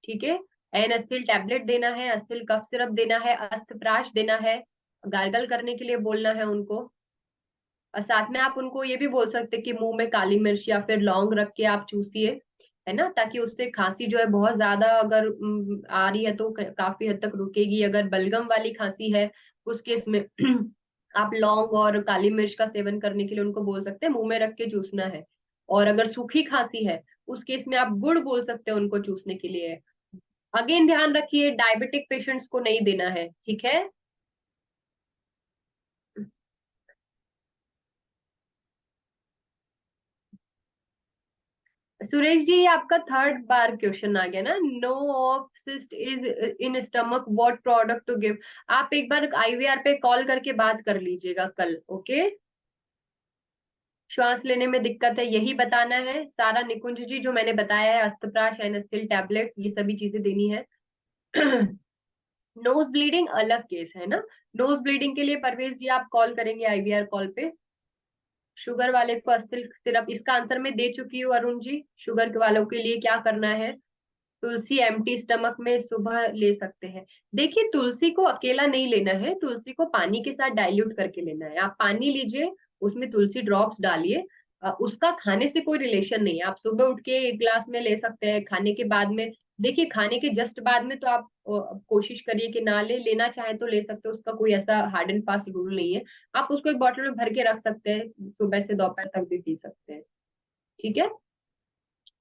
Speaker 1: ठीक है? एन अस्थिल टैबलेट देना है, अस्थिल कफ सिरप देना है, अस्तप्राश देना है, गार्गल करने के लिए बोलना है उनको। और साथ में आप उनको ये भी बोल सकते हैं कि मुंह में काली मिर्च या फिर लौंग रख के आप चूसिए, है ना? ताकि उससे खांसी जो है बहुत ज्यादा अगर आ रही है तो काफी हद तक रुकेगी। अगर बलगम वाली खांसी है उस केस में आप लौंग और काली मिर्च का सेवन करने के लिए उनको बोल सकते हैं, मुंह में रख के चूसना है। और अगर सूखी खांसी है उस केस में आप गुड़ बोल सकते हैं उनको चूसने के लिए। अगेन ध्यान रखिए, डायबिटिक पेशेंट्स को नहीं देना है, ठीक है? सुरेश जी, ये आपका थर्ड बार क्वेश्चन आ गया ना, no of cyst is in stomach, what product to give. आप एक बार आईवीआर पे कॉल करके बात कर लीजिएगा कल, ओके? श्वास लेने में दिक्कत है यही बताना है सारा। निकुंज जी, जो मैंने बताया है, अस्तप्राश एनास्टिल टैबलेट, ये सभी चीजें देनी है। नोज ब्लीडिंग अलग केस है ना, नोज ब्लीडिंग के लिए परवेज जी आप कॉल करेंगे आईवीआर कॉल पे। शुगर वाले को अस्थिल सिरप, इसका आंसर मैं दे चुकी हूँ अरुण जी। शुगर के वालों के लिए क्या करना है? तुलसी एम्प्टी स्टमक में सुबह ले सकते हैं। देखिए, तुलसी को अकेला नहीं लेना है, तुलसी को पानी के साथ डाइल्यूट करके लेना है। आप पानी लीजिए, उसमें तुलसी ड्रॉप्स डालिए, उसका खाने से कोई रिलेशन नहीं है। आप सुबह उठ के एक ग्लास में ले सकते हैं, खाने के बाद में। देखिए, खाने के जस्ट बाद में तो आप कोशिश करिए कि ना ले, लेना चाहे तो ले सकते हो, उसका कोई ऐसा हार्ड एंड फास्ट रूल नहीं है। आप उसको एक बॉटल में भर के रख सकते हैं, सुबह से दोपहर तक भी पी सकते हैं, ठीक है?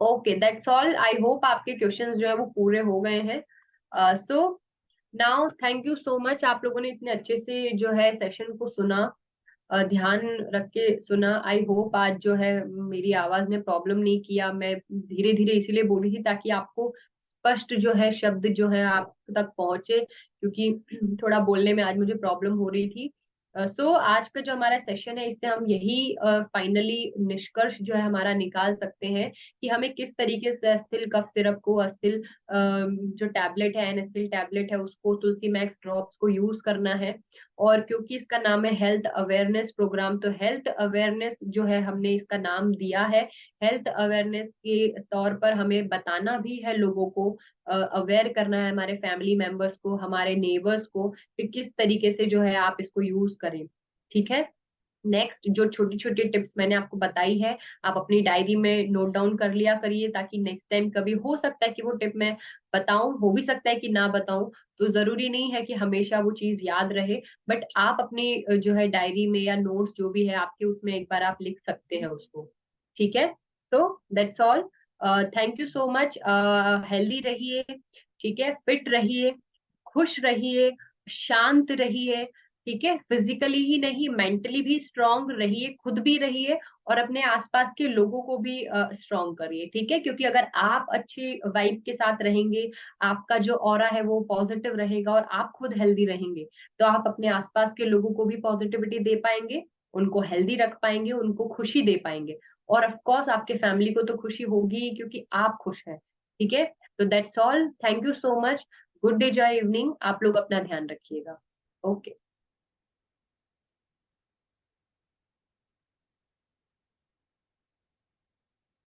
Speaker 1: Okay, that's all. I hope आपके क्वेश्चंस जो है वो पूरे हो गए हैं। So now thank you so much, आप लोगों ने इतने अच्छे से जो है सेशन को सुना, ध्यान रख के सुना। आई होप आज जो है मेरी आवाज ने प्रॉब्लम नहीं किया, मैं धीरे धीरे इसीलिए बोली थी ताकि आपको स्पष्ट जो है शब्द जो है आप तक पहुंचे, क्योंकि थोड़ा बोलने में आज मुझे प्रॉब्लम हो रही थी। सो आज का जो हमारा सेशन है, इससे हम यही फाइनली निष्कर्ष जो है हमारा निकाल सकते हैं कि हमें किस तरीके से अस्थिल कफ सिरप को, अस्थिल जो टैबलेट है, एनएसटिल टैबलेट है, उसको, तुलसी मैक्स ड्रॉप्स को यूज करना है। और क्योंकि इसका नाम है हेल्थ अवेयरनेस प्रोग्राम, तो हेल्थ अवेयरनेस जो है हमने इसका नाम दिया है। हेल्थ अवेयरनेस के तौर पर हमें बताना भी है लोगों को, अवेयर करना है हमारे फैमिली मेंबर्स को, हमारे नेबर्स को कि किस तरीके से जो है आप इसको यूज करें। ठीक है। नेक्स्ट जो छोटी छोटी टिप्स मैंने आपको बताई है, आप अपनी डायरी में नोट डाउन कर लिया करिए, ताकि नेक्स्ट टाइम कभी हो सकता है कि वो टिप मैं बताऊं, हो भी सकता है कि ना बताऊं, तो जरूरी नहीं है कि हमेशा वो चीज याद रहे। बट आप अपनी जो है डायरी में या नोट्स जो भी है आपके, उसमें एक बार आप लिख सकते हैं उसको। ठीक है। तो that's all. Thank you so much. Healthy रहिए, ठीक है, फिट रहिए, खुश रहिए, शांत रहिए। ठीक है, फिजिकली ही नहीं मेंटली भी स्ट्रांग रहिए, खुद भी रहिए, और अपने आसपास के लोगों को भी स्ट्रांग करिए। ठीक है, क्योंकि अगर आप अच्छी वाइब के साथ रहेंगे, आपका जो ऑरा है वो पॉजिटिव रहेगा, और आप खुद हेल्दी रहेंगे, तो आप अपने आसपास के लोगों को भी पॉजिटिविटी दे पाएंगे, उनको हेल्दी रख पाएंगे, उनको खुशी दे पाएंगे। और ऑफ कोर्स आपके फैमिली को तो खुशी होगी ही, क्योंकि आप खुश हैं। ठीक है। तो that's all, thank you so much. Good day जय इवनिंग, आप लोग अपना ध्यान रखिएगा। ओके।